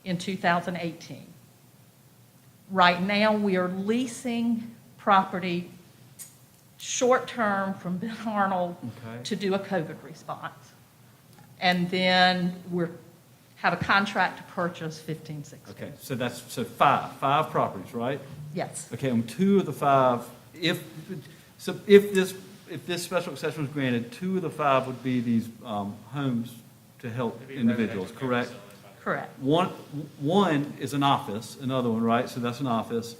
in 2018. Right now, we are leasing property short-term from Ben Arnold Okay. to do a COVID response. And then have a contract to purchase 1560. okay, so five properties, right? Yes. Okay, on 2 of the 5, if this special exception was granted, 2 of the 5 would be these homes to help individuals, correct? Correct. One is an office, another one, right? So that's an office.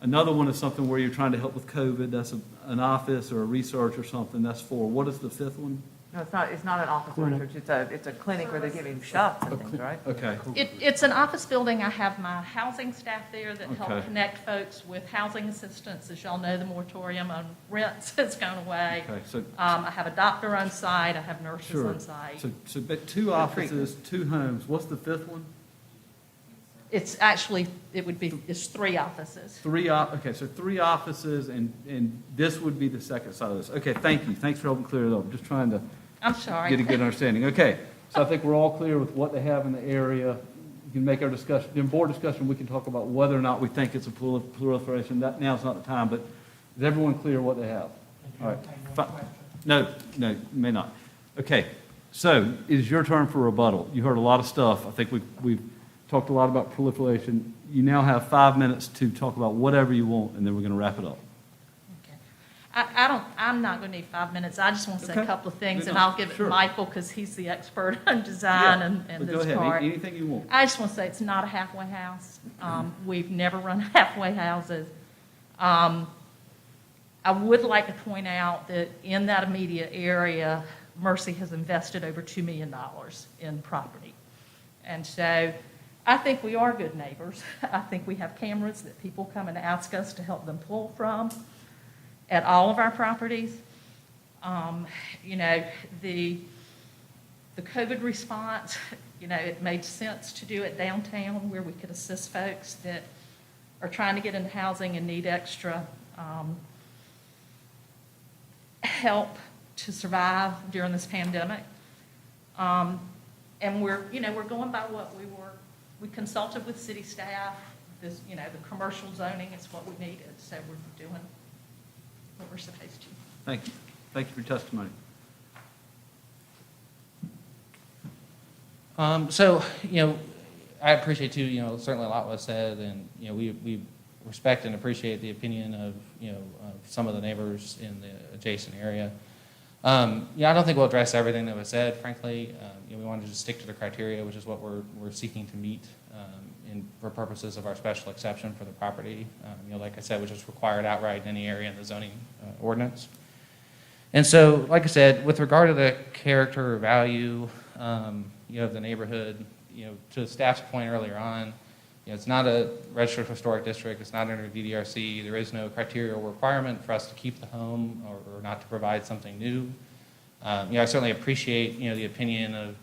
Another one is something where you're trying to help with COVID, that's an office or a research or something, that's 4. What is the 5th one? No, it's not an office research, it's a clinic where they're giving shots and things, right? Okay, It's an office building. I have my housing staff there that help Okay. connect folks with housing assistance. As y'all know, the moratorium on rents has gone away. okay, so, I have a doctor on site. I have nurses sure. on site. So, but 2 offices, 2 homes, what's the 5th one? It's actually, it's 3 offices. Okay, so 3 offices, and this would be the second side of this. Okay, thank you. Thanks for helping clear it up. Just trying to I'm sorry. get a good understanding. Okay, so I think we're all clear with what they have in the area. We can make our discussion, in board discussion, we can talk about whether or not we think it's a proliferation. Now's not the time, but is everyone clear what they have? All right. No, you may not. Okay, so it is your turn for rebuttal. You heard a lot of stuff. I think we've talked a lot about proliferation. You now have 5 minutes to talk about whatever you want, and then we're going to wrap it up. Okay. I'm not going to need 5 minutes. I just want to say a Okay. couple of things, Good and enough. I'll give it Sure. to Michael because he's the expert on design Yeah, and but this go ahead. part. Anything you want. I just want to say it's not a halfway house. We've never run halfway houses. I would like to point out that in that immediate area, Mercy has invested over $2 million in property. And so I think we are good neighbors. I think we have cameras that people come and ask us to help them pull from at all of our properties. You know, the COVID response, you know, it made sense to do it downtown where we could assist folks that are trying to get into housing and need extra help to survive during this pandemic. And we're going by what we consulted with city staff, this, you know, the commercial zoning is what we needed, so we're doing what we're supposed to. Thank you. Thank you for your testimony. So, you know, I appreciate too, you know, certainly a lot was said, and, you know, we respect and appreciate the opinion of, you know, of some of the neighbors in the adjacent area. Yeah, I don't think we'll address everything that was said, frankly. We wanted to just stick to the criteria, which is what we're seeking to meet for purposes of our special exception for the property. Like I said, which is required outright in any area in the zoning ordinance. And so, like I said, with regard to the character or value, of the neighborhood, to staff's point earlier on, it's not a registered historic district. It's not under DDRC. There is no criteria or requirement for us to keep the home or not to provide something new. I certainly appreciate, the opinion of,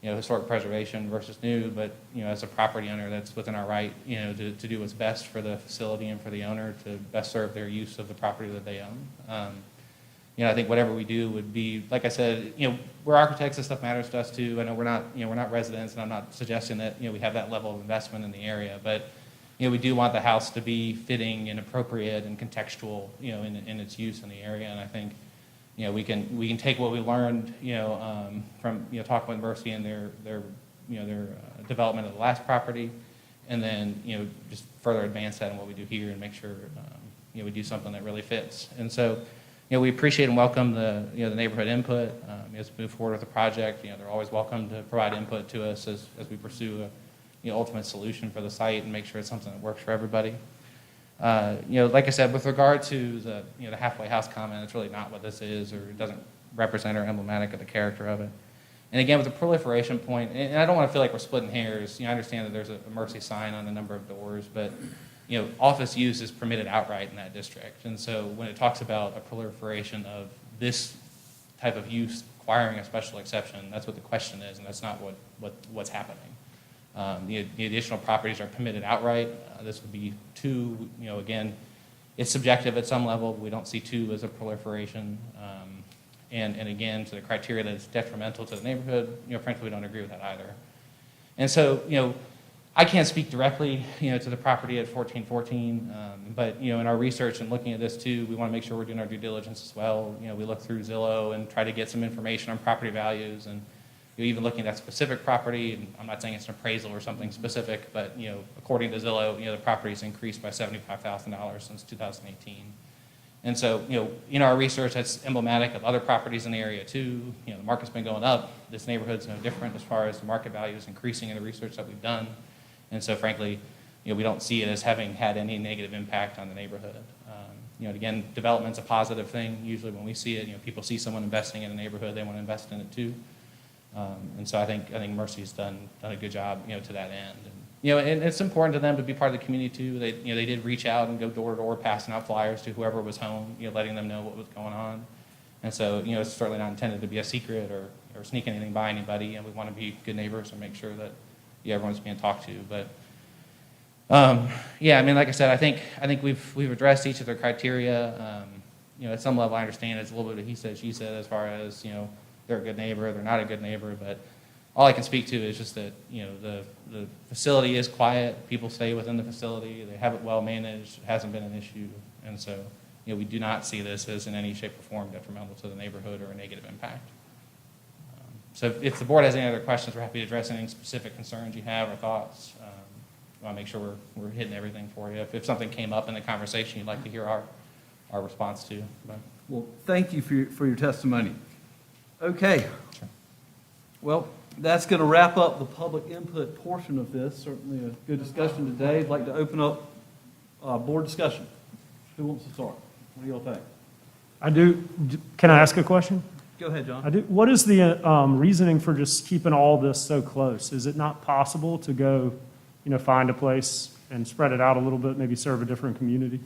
historic preservation versus new, but, as a property owner, that's within our right, to do what's best for the facility and for the owner to best serve their use of the property that they own. I think whatever we do would be, like I said, we're architects, this stuff matters to us too. I know we're not residents, and I'm not suggesting that, we have that level of investment in the area, but, we do want the house to be fitting and appropriate and contextual, in its use in the area. And I think, we can take what we learned, from, talking with Mercy and their development of the last property, and then, just further advance that in what we do here and make sure, we do something that really fits. And so, we appreciate and welcome the neighborhood input as we move forward with the project. They're always welcome to provide input to us as we pursue a ultimate solution for the site and make sure it's something that works for everybody. Like I said, with regard to the halfway house comment, it's really not what this is, or it doesn't represent or emblematic of the character of it. And again, with the proliferation point, and I don't want to feel like we're splitting hairs. I understand that there's a Mercy sign on a number of doors, but office use is permitted outright in that district. And so when it talks about a proliferation of this type of use requiring a special exception, that's what the question is, and that's not what's happening. The additional properties are permitted outright. This would be 2. Again, it's subjective at some level. We don't see 2 as a proliferation. And again, to the criteria that it's detrimental to the neighborhood, frankly, we don't agree with that either. And so, I can't speak directly, to the property at 1414, but, in our research and looking at this too, we want to make sure we're doing our due diligence as well. We look through Zillow and try to get some information on property values, and even looking at that specific property, and I'm not saying it's an appraisal or something specific, but, according to Zillow, the property's increased by $75,000 since 2018. And so, in our research, that's emblematic of other properties in the area too. The market's been going up. This neighborhood's no different as far as the market value is increasing in the research that we've done. And so, frankly, we don't see it as having had any negative impact on the neighborhood. Again, development's a positive thing. Usually when we see it, people see someone investing in a neighborhood, they want to invest in it too. And so I think Mercy's done a good job, to that end. And it's important to them to be part of the community too. They did reach out and go door to door, passing out flyers to whoever was home, letting them know what was going on. And so, it's certainly not intended to be a secret or sneak anything by anybody. And we want to be good neighbors and make sure that everyone's being talked to. But like I said, I think we've addressed each of their criteria. At some level, I understand it's a little bit of he said, she said, as far as they're a good neighbor, they're not a good neighbor. But all I can speak to is just that the facility is quiet. People stay within the facility. They have it well managed. It hasn't been an issue, and so we do not see this as in any shape or form detrimental to the neighborhood or a negative impact. So if the board has any other questions, we're happy to address any specific concerns you have or thoughts. I want to make sure we're hitting everything for you. If something came up in the conversation you'd like to hear our response to. But. Well, thank you for your testimony. Okay. Sure. Well, that's going to wrap up the public input portion of this. Certainly a good discussion today. I'd like to open up board discussion. Who wants to start? What do you all think? I do. Can I ask a question? Go ahead, John. I do. What is the reasoning for just keeping all this so close? Is it not possible to go, find a place and spread it out a little bit, maybe serve a different community?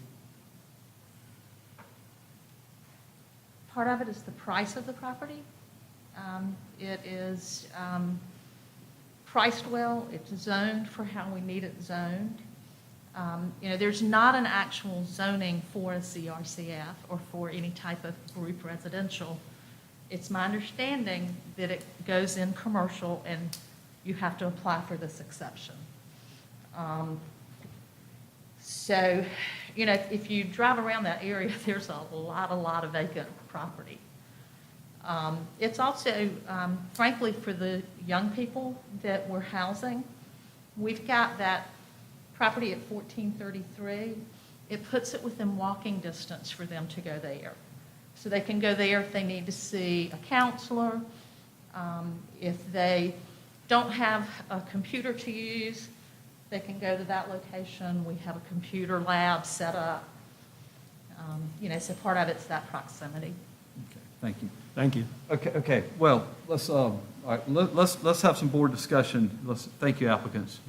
Part of it is the price of the property. It is priced well. It's zoned for how we need it zoned. There's not an actual zoning for a CRCF or for any type of group residential. It's my understanding that it goes in commercial and you have to apply for this exception. So, if you drive around that area, there's a lot of vacant property. It's also, frankly, for the young people that we're housing, we've got that property at 1433. It puts it within walking distance for them to go there. So they can go there if they need to see a counselor. If they don't have a computer to use, they can go to that location. We have a computer lab set up. So part of it's that proximity. Okay, thank you. Thank you. Okay, well, all right, let's have some board discussion. Thank you applicants.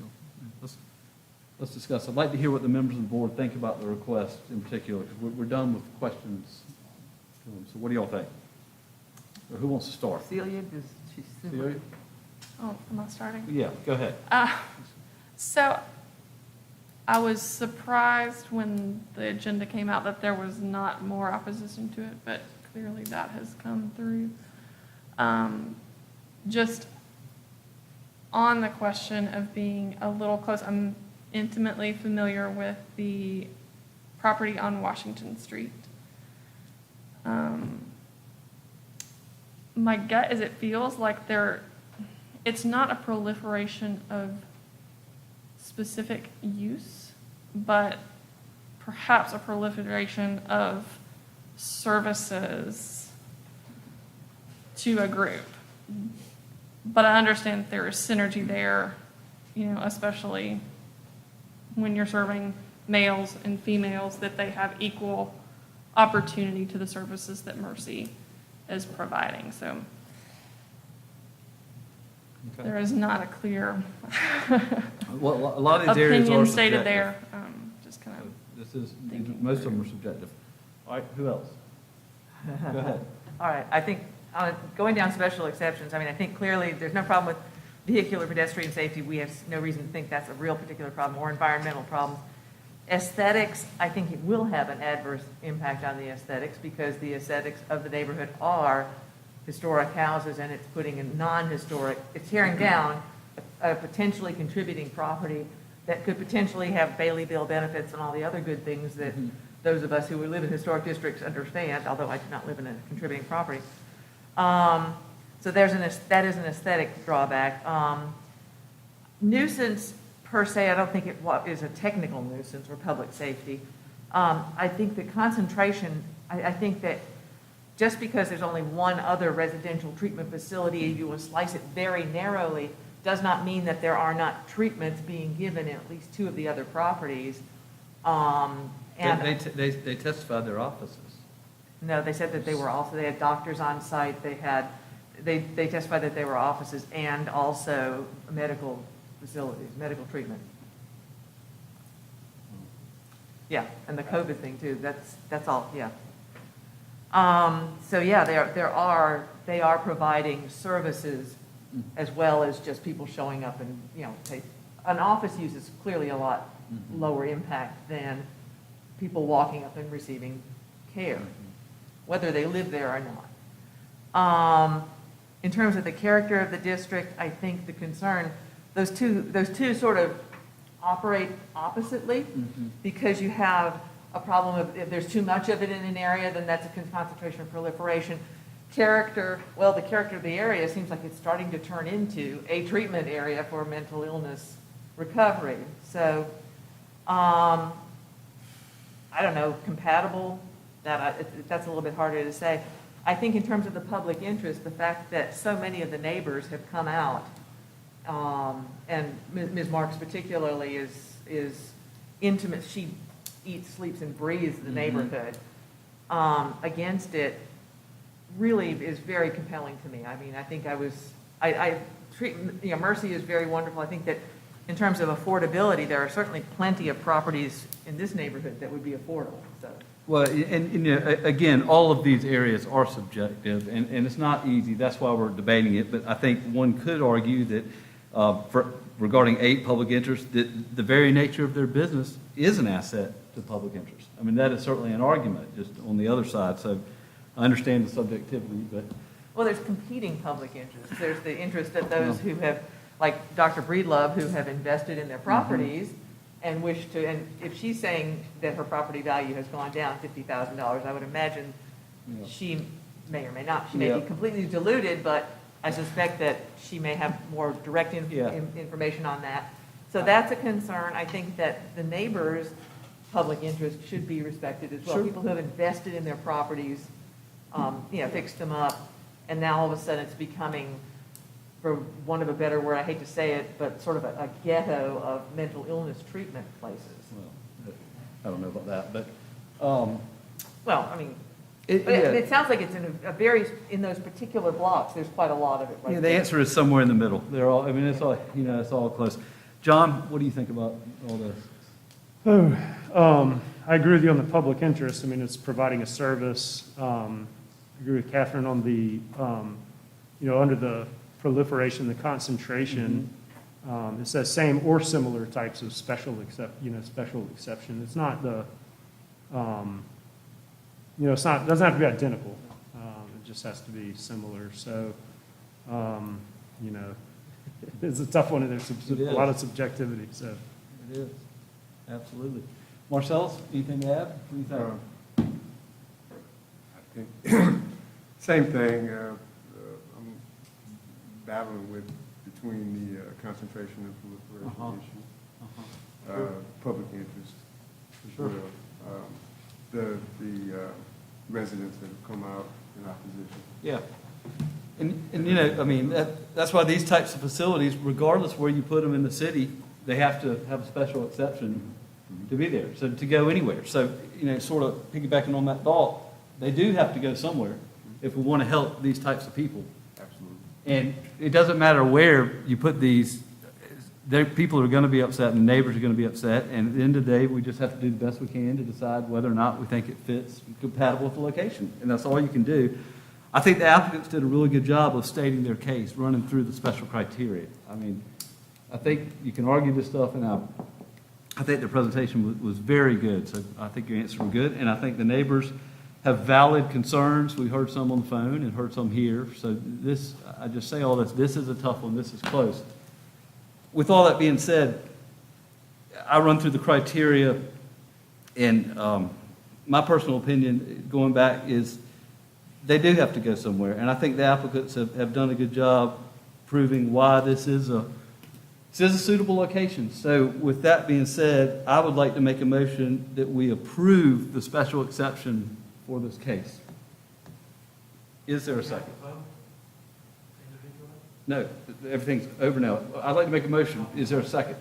Let's discuss. I'd like to hear what the members of the board think about the request in particular, because we're done with questions. So what do y'all think? Or who wants to start? Celia, does she? Celia? Oh, am I starting? Yeah, go ahead. So I was surprised when the agenda came out that there was not more opposition to it, but clearly that has come through. Just on the question of being a little close, I'm intimately familiar with the property on Washington Street. My gut is it feels like it's not a proliferation of specific use, but perhaps a proliferation of services to a group. But I understand there is synergy there, especially when you're serving males and females, that they have equal opportunity to the services that Mercy is providing. So Okay. there is not a clear Well, a lot of these areas are opinion subjective. stated there. Just kind of These most of them are subjective. All right, who else? Go ahead. All right, I think, going down special exceptions, I think clearly there's no problem with vehicular pedestrian safety. We have no reason to think that's a real particular problem, or environmental problems. Aesthetics, I think it will have an adverse impact on the aesthetics, because the aesthetics of the neighborhood are historic houses, and it's putting in non-historic, it's tearing down a potentially contributing property that could potentially have Bailey Bill benefits and all the other good things that those of us who live in historic districts understand, although I do not live in a contributing property. So that is an aesthetic drawback. Nuisance per se, I don't think it is a technical nuisance or public safety. I think the concentration, I think that just because there's only one other residential treatment facility, if you will slice it very narrowly, does not mean that there are not treatments being given in at least two of the other properties. They testified their offices. No, they said that they had doctors on site, they testified that they were offices and also medical facilities, medical treatment. Yeah, and the COVID thing too, that's all, yeah. So yeah, they are providing services as well as just people showing up and, an office use is clearly a lot lower impact than people walking up and receiving care, whether they live there or not. In terms of the character of the district, I think the concern, those two sort of operate oppositely, because you have a problem of if there's too much of it in an area, then that's a concentration of proliferation. The character of the area seems like it's starting to turn into a treatment area for mental illness recovery. So, I don't know, compatible, that's a little bit harder to say. I think in terms of the public interest, the fact that so many of the neighbors have come out, and Ms. Marks particularly is intimate, she eats, sleeps, and breathes the neighborhood, against it, really is very compelling to me. I think Mercy is very wonderful. I think that in terms of affordability, there are certainly plenty of properties in this neighborhood that would be affordable, so. Well, and again, all of these areas are subjective, and it's not easy. That's why we're debating it. But I think one could argue that regarding 8 public interests, that the very nature of their business is an asset to public interest. That is certainly an argument, just on the other side. So I understand the subjectivity, but. Well, there's competing public interests. There's the interest of those who have, like Dr. Breedlove, who have invested in their properties and wish to, and if she's saying that her property value has gone down $50,000, I would imagine she may or may not. She may be completely diluted, but I suspect that she may have more direct information on that. So that's a concern. I think that the neighbors' public interest should be respected as well. Sure. People who have invested in their properties fixed them up, and now all of a sudden it's becoming, for want of a better word, I hate to say it, but sort of a ghetto of mental illness treatment places. Well, I don't know about that, but, Well, I mean, it, but yeah. it sounds like it's in those particular blocks, there's quite a lot of it right Yeah, there. the answer is somewhere in the middle. They're all, I mean, it's all, it's all close. John, what do you think about all this? I agree with you on the public interest. I mean, it's providing a service. I agree with Catherine on the, under the proliferation, the concentration. It says same or similar types of special exception. It's not the, doesn't have to be identical. It just has to be similar. So, it's a tough one, and there's a lot of subjectivity, so. It is, absolutely. Marcellus, anything to add? What do you think? I think, same thing, I'm battling with between the concentration and proliferation issue, public interest as Sure. well. The residents that have come out in opposition. Yeah. And that's why these types of facilities, regardless where you put them in the city, they have to have a special exception to be there, so to go anywhere. So, sort of piggybacking on that thought, they do have to go somewhere if we want to help these types of people. Absolutely. And it doesn't matter where you put these, people are going to be upset and neighbors are going to be upset. And at the end of the day, we just have to do the best we can to decide whether or not we think it fits, compatible with the location. And that's all you can do. I think the applicants did a really good job of stating their case, running through the special criteria. I mean, I think you can argue this stuff, and I think the presentation was very good. So I think your answers were good. And I think the neighbors have valid concerns. We heard some on the phone and heard some here. So I just say all this is a tough one. This is close. With all that being said, I run through the criteria, and my personal opinion, going back, is they do have to go somewhere. And I think the applicants have done a good job proving why this is a suitable location. So with that being said, I would like to make a motion that we approve the special exception for this case. Is there a second? No, everything's over now. I'd like to make a motion. Is there a second?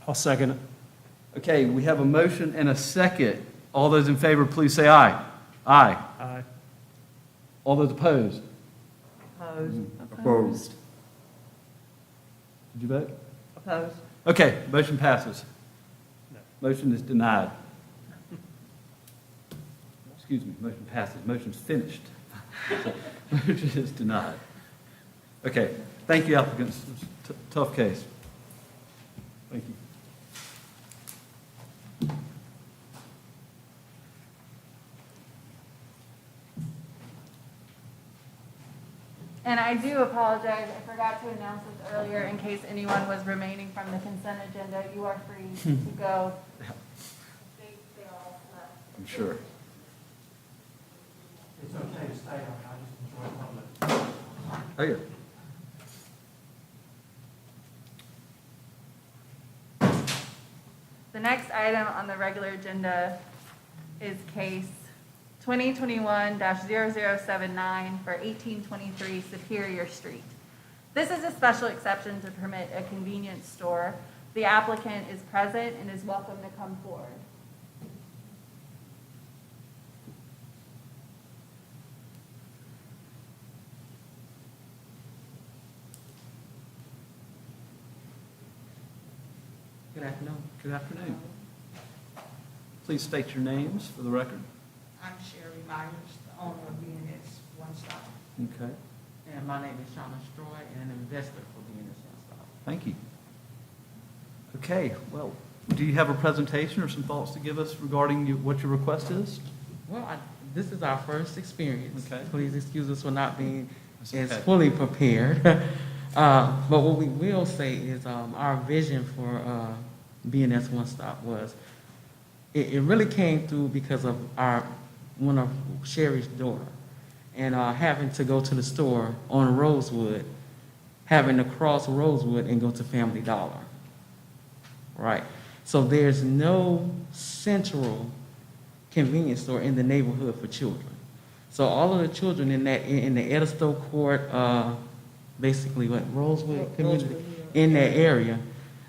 I'll second it. Okay, we have a motion and a second. All those in favor, please say aye. Aye. Aye. All those opposed? Opposed? Opposed. Did you vote? Opposed? Okay, motion passes. Motion is denied. Excuse me, motion passes. Motion's finished. Motion is denied. Okay, thank you, applicants. It's a tough case. Thank you. And I do apologize, I forgot to announce this earlier, in case anyone was remaining from the consent agenda, you are free to go. They all left. I'm sure. It's okay to stay on, I just enjoy public. Oh, yeah. The next item on the regular agenda is case 2021-0079 for 1823 Superior Street. This is a special exception to permit a convenience store. The applicant is present and is welcome to come forward. Good afternoon. Good afternoon. Please state your names for the record. I'm Sherry Myers, the owner of B&S One Stop, Okay, and my name is Shauna Stroy, and an investor for B&S One Stop. thank you. Okay, well, do you have a presentation or some thoughts to give us regarding what your request is? Well, this is our first experience. Okay. Please excuse us for not being That's as okay. fully prepared. But what we will say is our vision for B&S One Stop was, it really came through because of one of Sherry's daughter, and having to go to the store on Rosewood, having to cross Rosewood and go to Family Dollar. Right. So there's no central convenience store in the neighborhood for children. So all of the children in the Edisto Court, basically what, Rosewood community, in that area,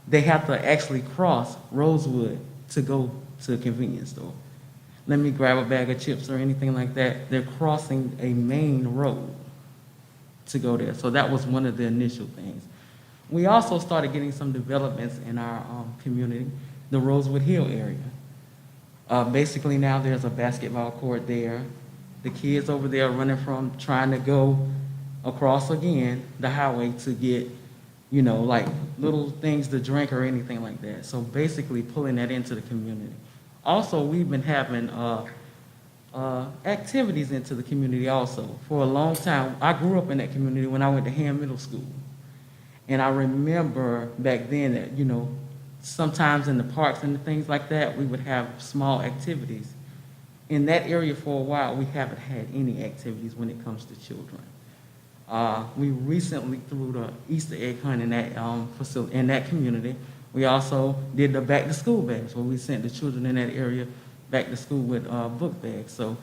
they have to actually cross Rosewood to go to a convenience store. Let me grab a bag of chips or anything like that. They're crossing a main road to go there. So that was one of the initial things. We also started getting some developments in our community, the Rosewood Hill area. Basically now there's a basketball court there. The kids over there running from trying to go across again the highway to get, you know, like little things to drink or anything like that. So basically pulling that into the community. Also, we've been having activities into the community also. For a long time, I grew up in that community when I went to Ham Middle School. And I remember back then that, you know, sometimes in the parks and things like that, we would have small activities. In that area for a while, we haven't had any activities when it comes to children. We recently threw the Easter egg hunt in that facility, in that community. We also did the back to school bags, where we sent the children in that area back to school with book bags. So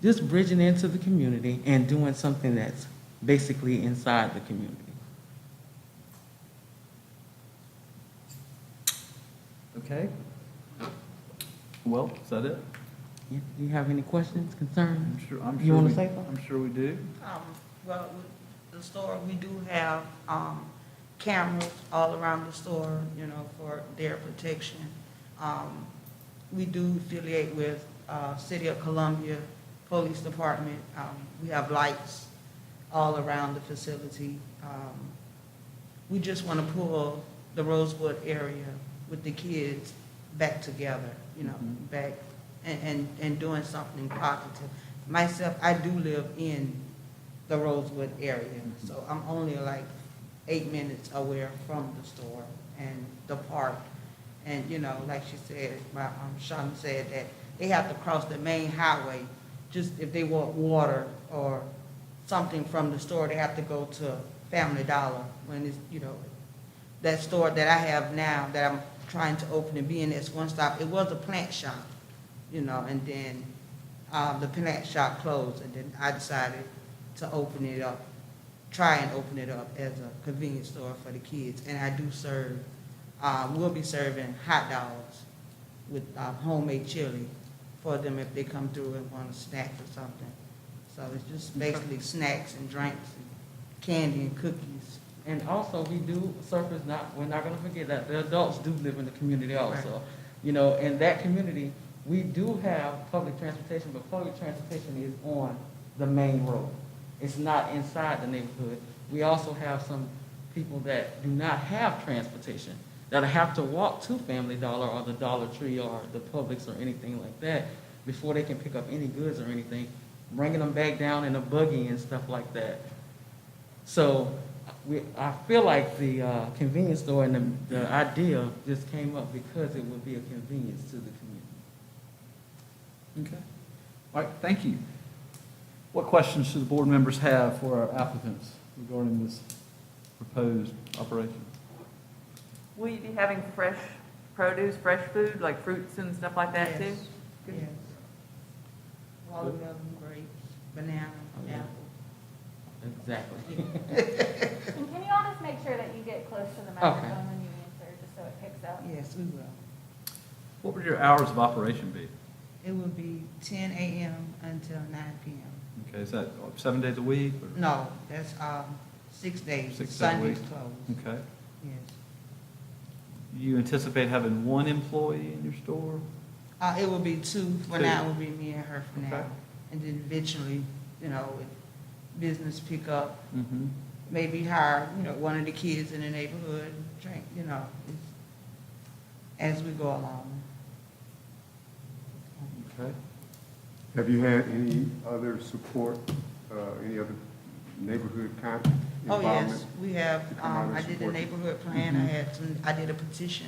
just bridging into the community and doing something that's basically inside the community. Okay. Well, is that it? Yeah. Do you have any questions, concerns? I'm You sure wanna we- say something? I'm sure we do. Well, with the store, we do have cameras all around the store, you know, for their protection. We do affiliate with City of Columbia Police Department. We have lights all around the facility. We just want to pull the Rosewood area with the kids back together, you know, back and doing something positive. Myself, I do live in the Rosewood area, so I'm only like 8 minutes away from the store and the park. And, you know, like she said, Shauna said that they have to cross the main highway. Just if they want water or something from the store, they have to go to Family Dollar. When it's, you know, that store that I have now that I'm trying to open and be in as one stop, it was a plant shop, you know, and then the plant shop closed, and then I decided to open it up, try and open it up as a convenience store for the kids. And I do serve, we'll be serving hot dogs with homemade chili for them if they come through and want a snack or something. So it's just basically snacks and drinks and candy and cookies. And also, we do surface, we're not gonna forget that the adults do live in the community also. Right. You know, in that community, we do have public transportation, but public transportation is on the main road. It's not inside the neighborhood. We also have some people that do not have transportation, that have to walk to Family Dollar or the Dollar Tree or the Publix or anything like that before they can pick up any goods or anything, bringing them back down in a buggy and stuff like that. So I feel like the convenience store and the idea just came up because it would be a convenience to the community. Okay. All right, thank you. What questions should the board members have for our applicants regarding this proposed operation? Will you be having fresh produce, fresh food, like fruits and stuff like that too? Yes. Yes. Watermelon, grapes, banana, apple. Exactly. And can you all just make sure that you get close to the microphone when you answer, just so it picks up? Yes, we will. What would your hours of operation be? It will be 10 a.m. until 9 p.m. Okay, is that 7 days a week? Or? No, that's 6 days. 6 days a Sunday's week? closed. Okay. Yes. You anticipate having one employee in your store? It will be 2. For Two. now, it will be me and her for now. Okay. And then eventually, you know, with business pick up, Mm-hmm. maybe hire, you know, one of the kids in the neighborhood, drink, you know, as we go along. Okay. Have you had any other support, any other neighborhood kind of Oh, involvement? yes, we have, to come out and I did a support you? neighborhood plan, I did a petition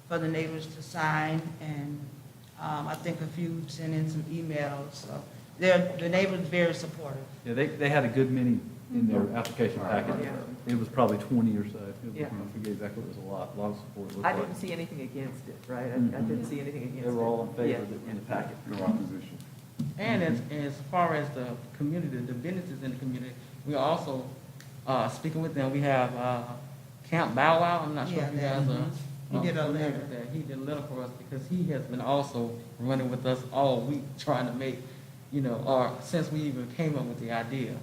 for the neighbors to sign, and I think a few sent in some emails, so the neighbors very supportive. Yeah, they had a good many in their application packet. Yeah. It was probably 20 or so. Yeah. I forget exactly what it was, a lot of support. It looked I like. didn't see anything against it, right? I didn't see anything against it. They were all in favor Yeah. of it in the packet. No opposition. And as far as the community, the businesses in the community, we are also speaking with them. We have Camp Bow Wow. I'm not sure if you Yeah, guys that- are He did a familiar letter. with that. He did a letter for us because he has been also running with us all week trying to make, or since we even came up with the idea.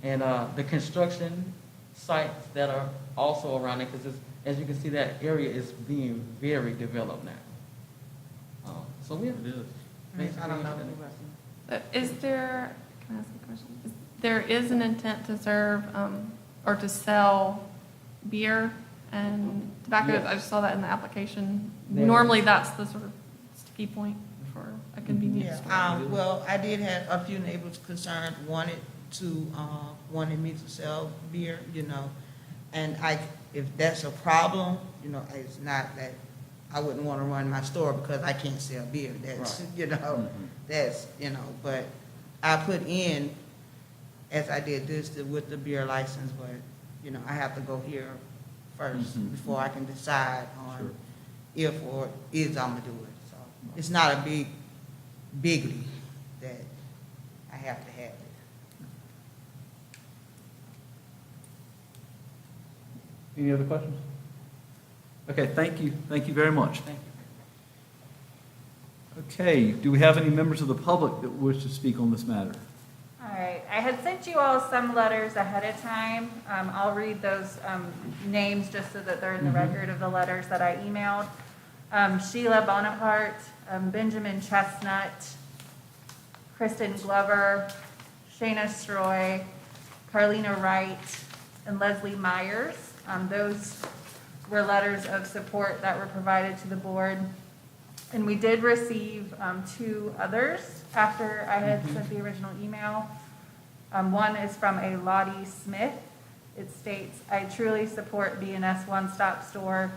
And the construction sites that are also around it, because as you can see, that area is being very developed now. So we have I don't know. Is there, can I ask a question? There is an intent to serve, or to sell beer and tobacco. Yes. I just saw that in the application. There Normally, is. that's the sort of sticky point for a convenience store. Well, I did have a few neighbors concerned, wanted me to sell beer, and if that's a problem, it's not that I wouldn't want to run my store because I can't sell beer. That's, but I put in, as I did this, with the beer license, but, I have to go here first before I can decide on if or is I'm gonna do it. So it's not a bigly that I have to have it. Any other questions? Okay, thank you. Thank you very much. Thank you. Okay, do we have any members of the public that wish to speak on this matter? All right, I had sent you all some letters ahead of time. I'll read those names just so that they're in the record of the letters that I emailed. Sheila Bonaparte, Benjamin Chestnut, Kristen Glover, Shayna Stroy, Carlina Wright, and Leslie Myers. Those were letters of support that were provided to the board. And we did receive 2 others after I had sent the original email. One is from a Lottie Smith. It states, "I truly support B&S One Stop Store.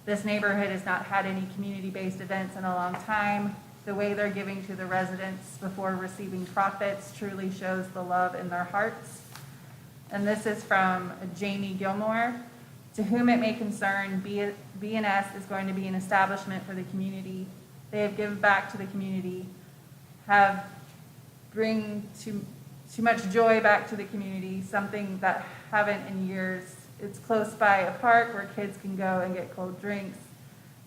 This neighborhood has not had any community-based events in a long time. The way they're giving to the residents before receiving profits truly shows the love in their hearts." And this is from Jamie Gilmore. "To whom it may concern, B&S is going to be an establishment for the community. They have given back to the community, bring too much joy back to the community, something that haven't in years. It's close by a park where kids can go and get cold drinks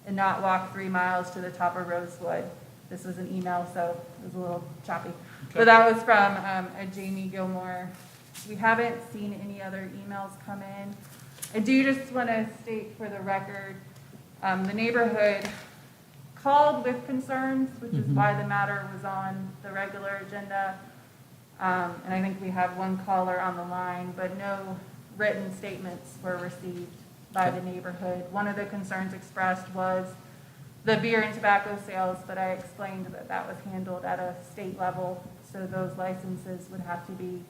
and not walk 3 miles to the top of Rosewood." This was an email, so it was a little choppy. But that was from a Jamie Gilmore. We haven't seen any other emails come in. I do just want to state for the record, the neighborhood called with concerns, which is why the matter was on the regular agenda. And I think we have one caller on the line, but no written statements were received by the neighborhood. One of the concerns expressed was the beer and tobacco sales, but I explained that that was handled at a state level, so those licenses would have to be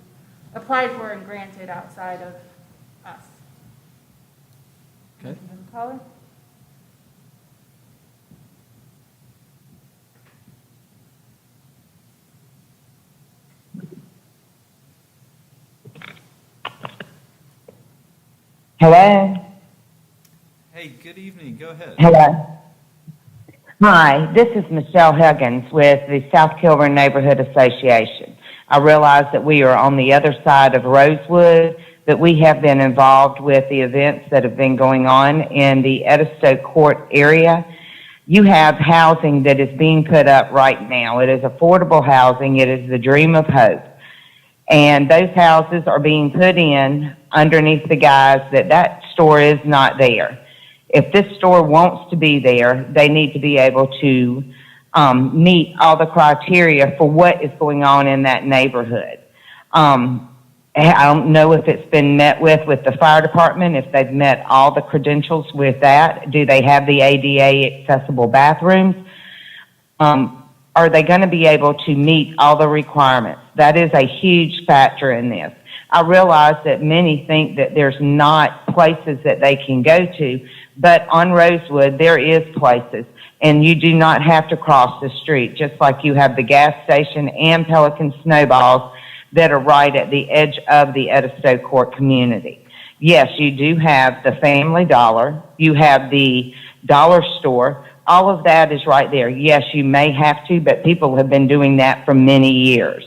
applied for and granted outside of us. Okay. Caller? Hello? Hey, good evening. Go ahead. Hello. Hi, this is Michelle Huggins with the South Kilburn Neighborhood Association. I realize that we are on the other side of Rosewood, but we have been involved with the events that have been going on in the Edisto Court area. You have housing that is being put up right now. It is affordable housing. It is the dream of hope. And those houses are being put in underneath the guise that that store is not there. If this store wants to be there, they need to be able to meet all the criteria for what is going on in that neighborhood. I don't know if it's been met with the fire department, if they've met all the credentials with that. Do they have the ADA accessible bathrooms? Are they going to be able to meet all the requirements? That is a huge factor in this. I realize that many think that there's not places that they can go to, but on Rosewood, there is places, and you do not have to cross the street, just like you have the gas station and Pelican Snowballs that are right at the edge of the Edisto Court community. Yes, you do have the Family Dollar, you have the dollar store, all of that is right there. Yes, you may have to, but people have been doing that for many years.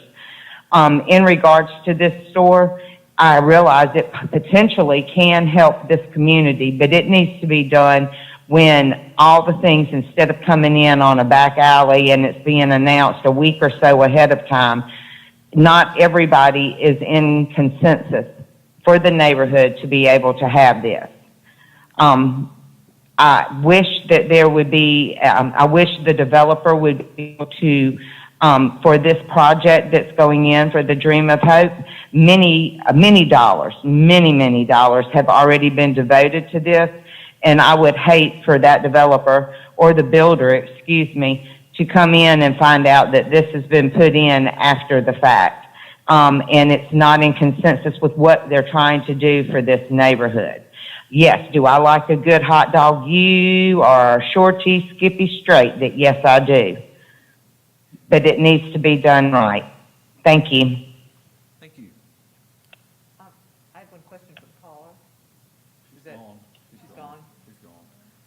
In regards to this store, I realize it potentially can help this community, but it needs to be done when all the things, instead of coming in on a back alley and it's being announced a week or so ahead of time, not everybody is in consensus for the neighborhood to be able to have this. I wish that there would be, I wish the developer would be able to, for this project that's going in for the Dream of Hope, many dollars have already been devoted to this. And I would hate for that developer or the builder, excuse me, to come in and find out that this has been put in after the fact. And it's not in consensus with what they're trying to do for this neighborhood. Yes, do I like a good hot dog U or a shorty Skippy straight? That yes, I do. But it needs to be done right. Thank you. Thank you. I have one question for the caller. She's gone. She's gone. She's gone.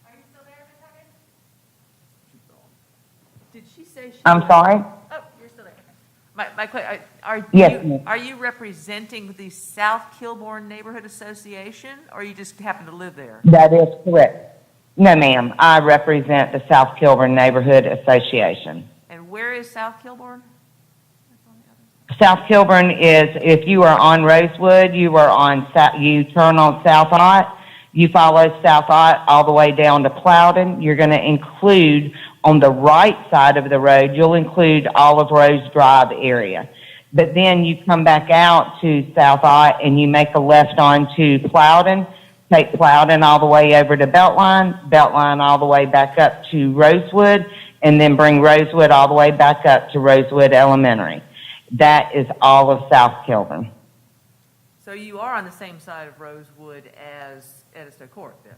Are you still there, Ms. Huggins? She's gone. Did she say she? I'm sorry? Oh, you're still there. My question, Yes, ma'am. are you representing the South Kilbourne Neighborhood Association, or you just happen to live there? That is correct. No, ma'am. I represent the South Kilburn Neighborhood Association. And where is South Kilbourne? South Kilburn is, if you are on Rosewood, you are on, you turn on South Ott, you follow South Ott all the way down to Plowden. You're going to include, on the right side of the road, you'll include Olive Rose Drive area. But then you come back out to South Ott and you make a left onto Plowden, take Plowden all the way over to Beltline all the way back up to Rosewood, and then bring Rosewood all the way back up to Rosewood Elementary. That is all of South Kilburn. So you are on the same side of Rosewood as Edisto Court, then?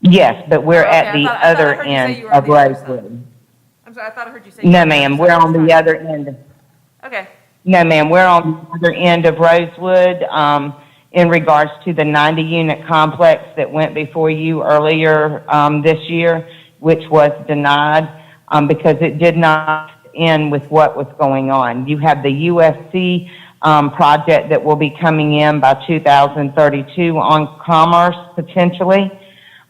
Yes, but we're Okay, at I the thought I other heard you say end you were on of the other side. Rosewood. I'm sorry, I thought I heard you say. you No, were on the ma'am, other we're side. on the other end. Okay, No, ma'am, we're on the other end of Rosewood, in regards to the 90-unit complex that went before you earlier, this year, which was denied, because it did not end with what was going on. You have the USC, project that will be coming in by 2032 on Commerce, potentially.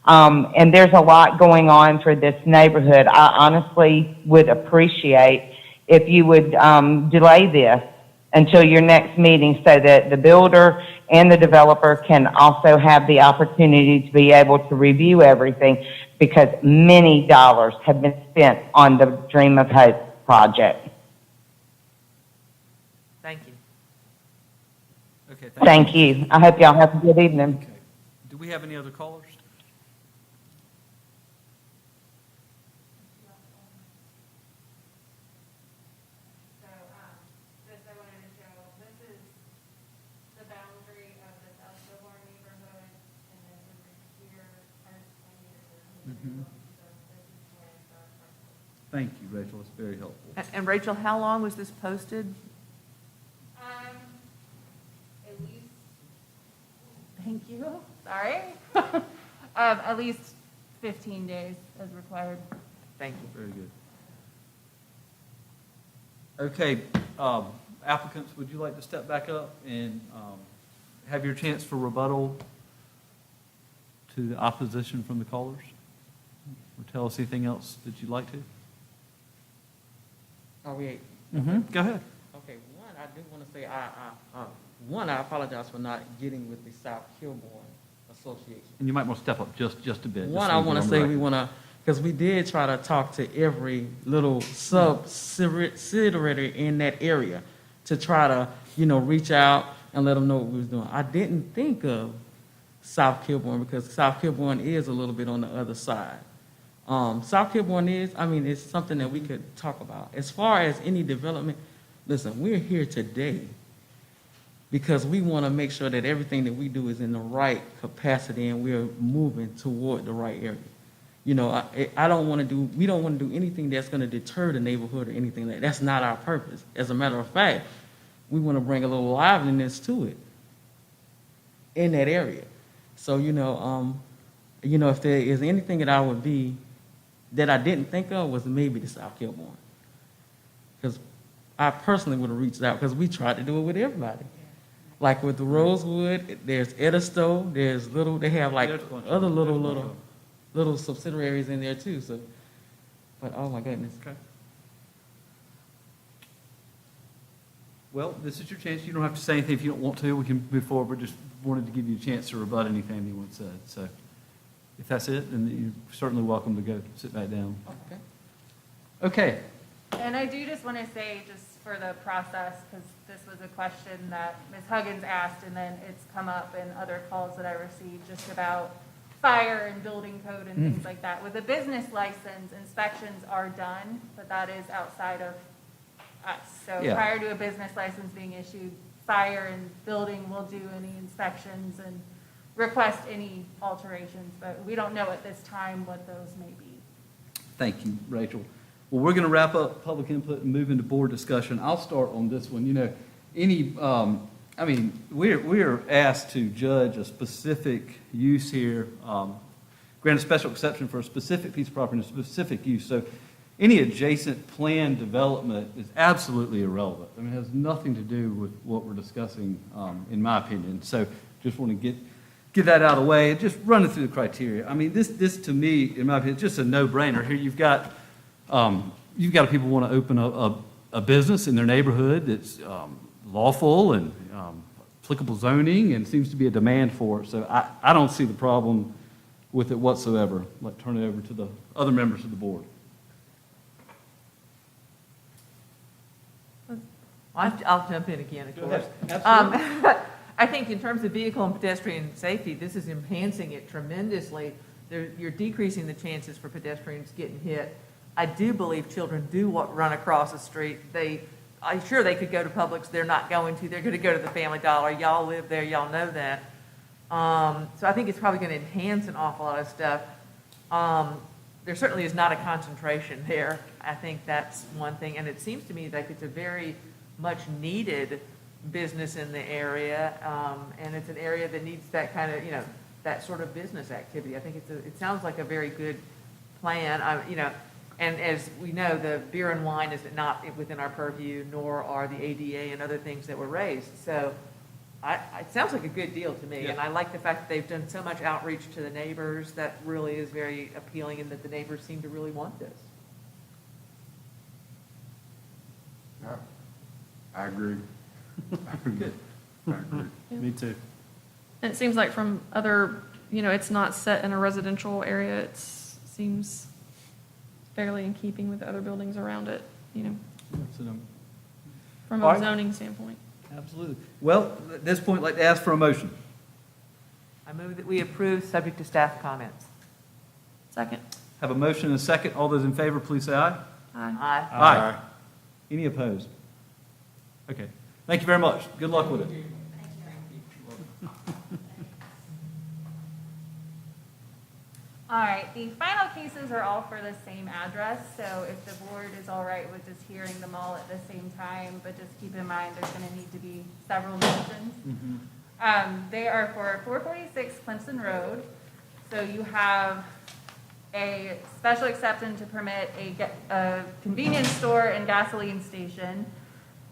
And there's a lot going on for this neighborhood. I honestly would appreciate if you would delay this until your next meeting so that the builder and the developer can also have the opportunity to be able to review everything, because many dollars have been spent on the Dream of Hope project. thank you. Okay, Thank you. I hope y'all have a good evening. Okay. Do we have any other callers? So, just I wanted to show, this is the boundary of the South Kilbourne neighborhood, and this is here, Mhm. Thank you, Rachel, it's very helpful. And Rachel, how long was this posted? At least, thank you, sorry. At least 15 days as required. Thank you. Very good. Okay, applicants, would you like to step back up and have your chance for rebuttal to the opposition from the callers? Or tell us anything else that you'd like to? Are we? Go ahead. Okay, one, I do want to say, I apologize for not getting with the South Kilbourne Association. And you might want to step up just a bit. just One, so I we want to can say record. we want to, because we did try to talk to every little subsidiary in that area to try to, reach out and let them know what we was doing. I didn't think of South Kilbourne because South Kilbourne is a little bit on the other side. South Kilbourne is, it's something that we could talk about. As far as any development, listen, we're here today because we want to make sure that everything that we do is in the right capacity and we're moving toward the right area. We don't want to do anything that's going to deter the neighborhood or anything like that. That's not our purpose. As a matter of fact, we want to bring a little liveliness to it in that area. So, if there is anything that I would be, that I didn't think of was maybe the South Kilbourne. Because I personally would have reached out, because we tried to do it with everybody. Like with the Rosewood, there's Edisto, they have like other little subsidiaries in there too, so, but oh my goodness. Okay. Well, this is your chance. You don't have to say anything if you don't want to. We can move forward. Just wanted to give you a chance to rebut anything anyone said. So if that's it, then you're certainly welcome to go sit back down. Okay. Okay. And I do just want to say, just for the process, because this was a question that Ms. Huggins asked, and then it's come up in other calls that I received just about fire and building code and things like that. With a business license, inspections are done, but that is outside of us. So Yeah. prior to a business license being issued, fire and building will do any inspections and request any alterations, but we don't know at this time what those may be. Thank you, Rachel. Well, we're going to wrap up public input and move into board discussion. I'll start on this one. We're asked to judge a specific use here, grant a special exception for a specific piece of property and a specific use. So any adjacent planned development is absolutely irrelevant. I mean, it has nothing to do with what we're discussing, in my opinion. So just want to get that out of the way and just run it through the criteria. I mean, this to me, in my opinion, is just a no-brainer. Here you've got people want to open a business in their neighborhood that's lawful and applicable zoning, and seems to be a demand for it. So I don't see the problem with it whatsoever. Let's turn it over to the other members of the board. I'll jump in again, of Go course. ahead. Absolutely. I think in terms of vehicle and pedestrian safety, this is enhancing it tremendously. You're decreasing the chances for pedestrians getting hit. I do believe children do run across the street. I'm sure they could go to Publix, they're not going to. They're going to go to the Family Dollar. Y'all live there, y'all know that. So I think it's probably going to enhance an awful lot of stuff. There certainly is not a concentration there. I think that's one thing. And it seems to me like it's a very much needed business in the area. And it's an area that needs that kind of, that sort of business activity. I think it sounds like a very good plan. And as we know, the beer and wine is not within our purview, nor are the ADA and other things that were raised. So it sounds like a good deal to me. Yeah. And I like the fact that they've done so much outreach to the neighbors. That really is very appealing, and that the neighbors seem to really want this. I agree. Good. I agree. Me too. And it seems like from other, it's not set in a residential area. It seems fairly in keeping with the other buildings around it, from All a right. zoning standpoint. Absolutely. Well, at this point, I'd like to ask for a motion. I move that we approve, subject to staff comments. Second. Have a motion and a second. All those in favor, please say aye. Aye. Aye. Aye. Any opposed? Okay. Thank you very much. Good luck with it. All right, the final cases are all for the same address, so if the board is all right with just hearing them all at the same time, but just keep in mind there's going to need to be several motions. They are for 446 Clemson Road. So you have a special exception to permit a convenience store and gasoline station,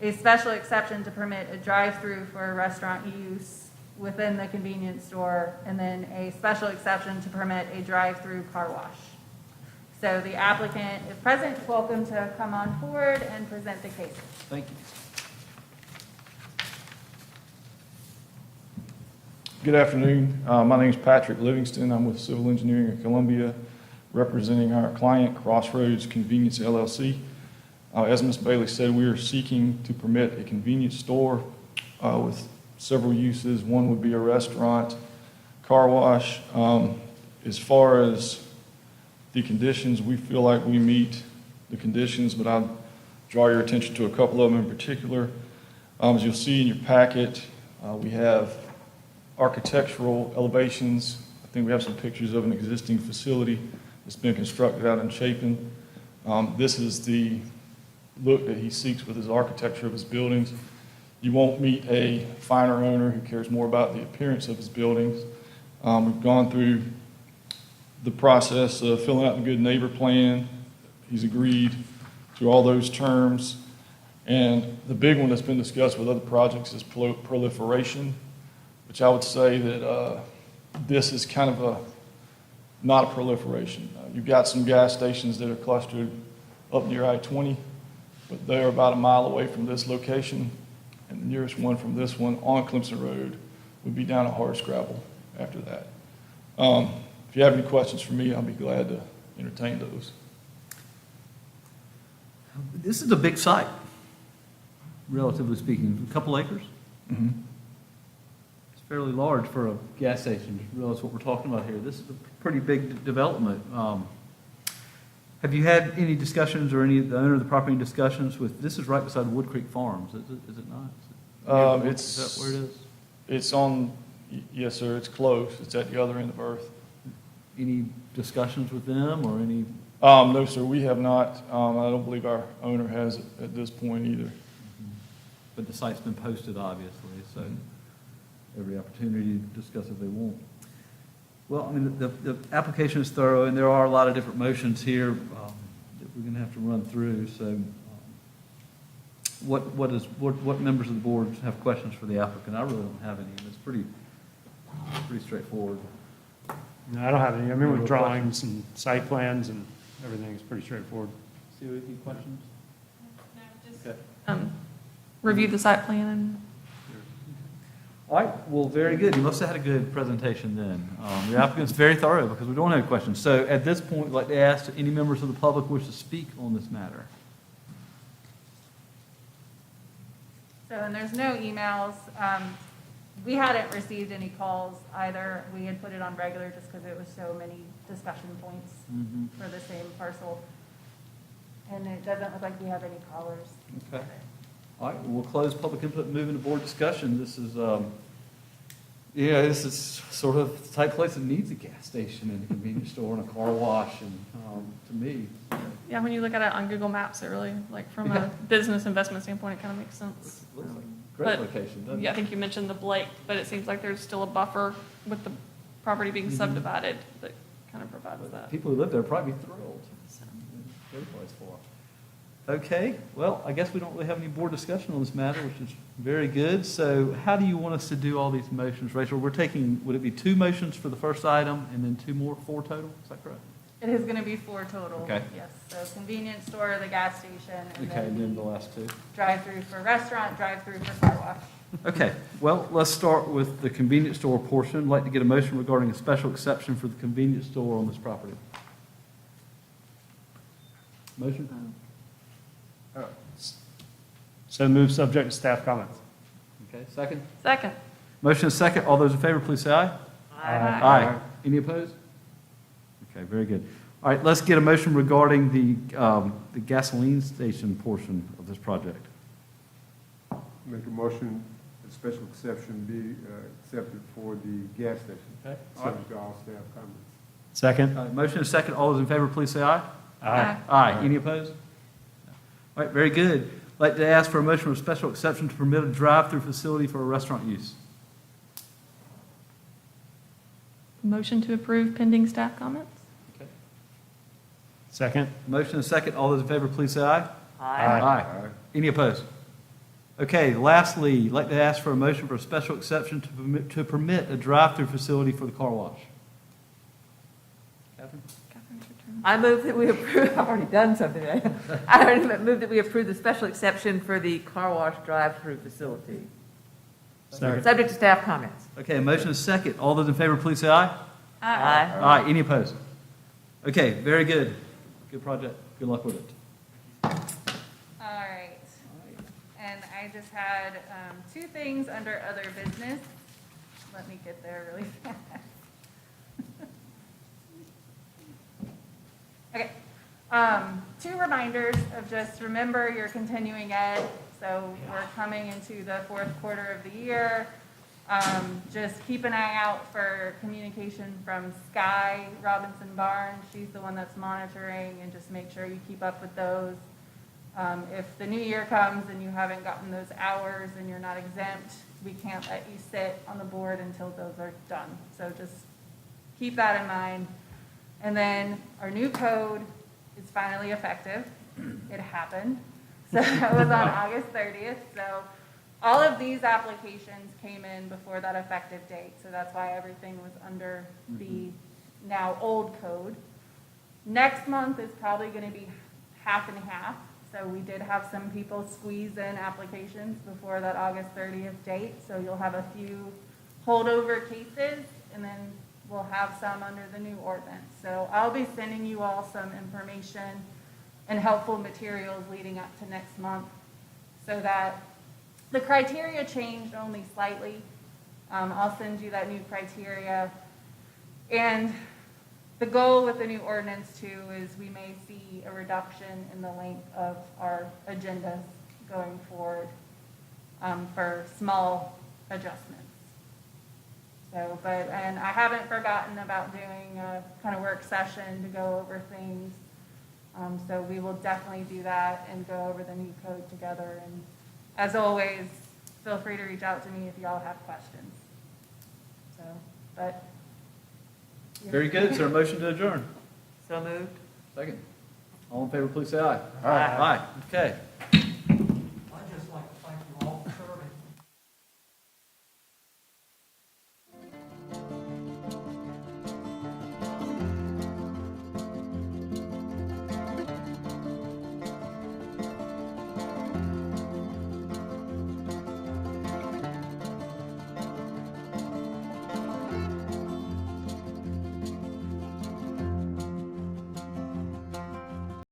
a special exception to permit a drive-through for a restaurant use within the convenience store, and then a special exception to permit a drive-through car wash. So the applicant, if present, is welcome to come on forward and present the cases. Thank you. Good afternoon. My name is Patrick Livingston. I'm with Civil Engineering of Columbia, representing our client, Crossroads Convenience LLC. As Ms. Bailey said, we are seeking to permit a convenience store with several uses. One would be a restaurant, car wash. As far as the conditions, we feel like we meet the conditions, but I'll draw your attention to a couple of them in particular. As you'll see in your packet, we have architectural elevations. I think we have some pictures of an existing facility that's been constructed out in Chapin. This is the look that he seeks with his architecture of his buildings. You won't meet a finer owner who cares more about the appearance of his buildings. We've gone through the process of filling out the good neighbor plan. He's agreed to all those terms. And the big one that's been discussed with other projects is proliferation, which I would say that this is kind of not a proliferation. You've got some gas stations that are clustered up near I-20, but they're about a mile away from this location. And the nearest one from this one on Clemson Road would be down at Hardscrabble after that. If you have any questions for me, I'll be glad to entertain those. This is a big site, relatively speaking, a couple acres. Mhm. It's fairly large for a gas station, you realize what we're talking about here. This is a pretty big development. Have you had any discussions or any of the owner of the property discussions with, this is right beside Wood Creek Farms, is it not? Is that where it is? It's on, yes, sir, it's close. It's at the other end of Earth. Any discussions with them or any? No, sir, we have not. I don't believe our owner has at this point either. But the site's been posted, obviously, so every opportunity to discuss if they want. Well, I mean, the application is thorough, and there are a lot of different motions here that we're going to have to run through. So what members of the board have questions for the applicant? I really don't have any. It's pretty straightforward. No, I don't have any. I mean, with drawings and site plans and everything, it's pretty straightforward. See, any questions? Okay. Review the site plan and All right, well, very good. You must have had a good presentation then. The applicant's very thorough because we don't have any questions. So at this point, I'd like to ask any members of the public wish to speak on this matter. So, and there's no emails. We hadn't received any calls either. We had put it on regular just because it was so many discussion points for the same parcel. And it doesn't look like we have any callers. Okay. All right, we'll close public input and move into board discussion. This is, this is sort of the type of place that needs a gas station and a convenience store and a car wash, and to me. yeah, when you look at it on Google Maps, it really, like from Yeah. a business investment standpoint, it kind of makes sense. Looks like a great But, location, doesn't it? Yeah, I think you mentioned the Blake, but it seems like there's still a buffer with the property being subdivided that kind of provides that. People who live there probably be thrilled. Great place for it. Okay, well, I guess we don't really have any board discussion on this matter, which is very good. So how do you want us to do all these motions? Rachel, we're taking, would it be 2 motions for the first item and then 2 more, 4 total? Is that correct? It is going to be 4 total. Okay. Yes, so convenience store, the gas station, and Okay, and then then the last 2. drive-through for restaurant, drive-through for car wash. Okay, well, let's start with the convenience store portion. I'd like to get a motion regarding a special exception for the convenience store on this property. Motion? So move subject to staff comments. Okay, second? Second. Motion is second. All those in favor, please say aye. Aye. Any opposed? Okay, very good. All right, let's get a motion regarding the gasoline station portion of this project. Make a motion, a special exception be accepted for the gas station. Okay. Subject to all staff comments. Second. All right, motion is second. All those in favor, please say aye. Aye. Aye. Any opposed? All right, very good. I'd like to ask for a motion of special exception to permit a drive-through facility for a restaurant use. Motion to approve pending staff comments? Okay. Second. Motion is second. All those in favor, please say aye. Aye. Aye. Any opposed? Okay, lastly, I'd like to ask for a motion for a special exception to permit a drive-through facility for the car wash. Catherine? I move that we approve, I've already done something. I already move that we approve the special exception for the car wash drive-through facility. Second. Subject to staff comments. Okay, motion is second. All those in favor, please say aye. Aye. Aye. Any opposed? Okay, very good. Good project. Good luck with it. All right. And I just had 2 things under other business. Let me get there really fast. Okay. 2 reminders of just remember your continuing ed. So we're coming into the 4th quarter of the year. Just keep an eye out for communication from Sky Robinson Barnes. She's the one that's monitoring, and just make sure you keep up with those. If the new year comes and you haven't gotten those hours and you're not exempt, we can't let you sit on the board until those are done. So just keep that in mind. And then our new code is finally effective. It happened. So that was on August 30th. So all of these applications came in before that effective date. So that's why everything was under the now old code. Next month is probably going to be half and half. So we did have some people squeeze in applications before that August 30th date. So you'll have a few holdover cases, and then we'll have some under the new ordinance. So I'll be sending you all some information and helpful materials leading up to next month, so that the criteria changed only slightly. I'll send you that new criteria. And the goal with the new ordinance too is we may see a reduction in the length of our agendas going forward for small adjustments. So, and I haven't forgotten about doing a kind of work session to go over things. So we will definitely do that and go over the new code together. And as always, feel free to reach out to me if y'all have questions. So, but. Very good. Is there a motion to adjourn? So moved. Second. All in favor, please say aye. Aye. Aye. Okay.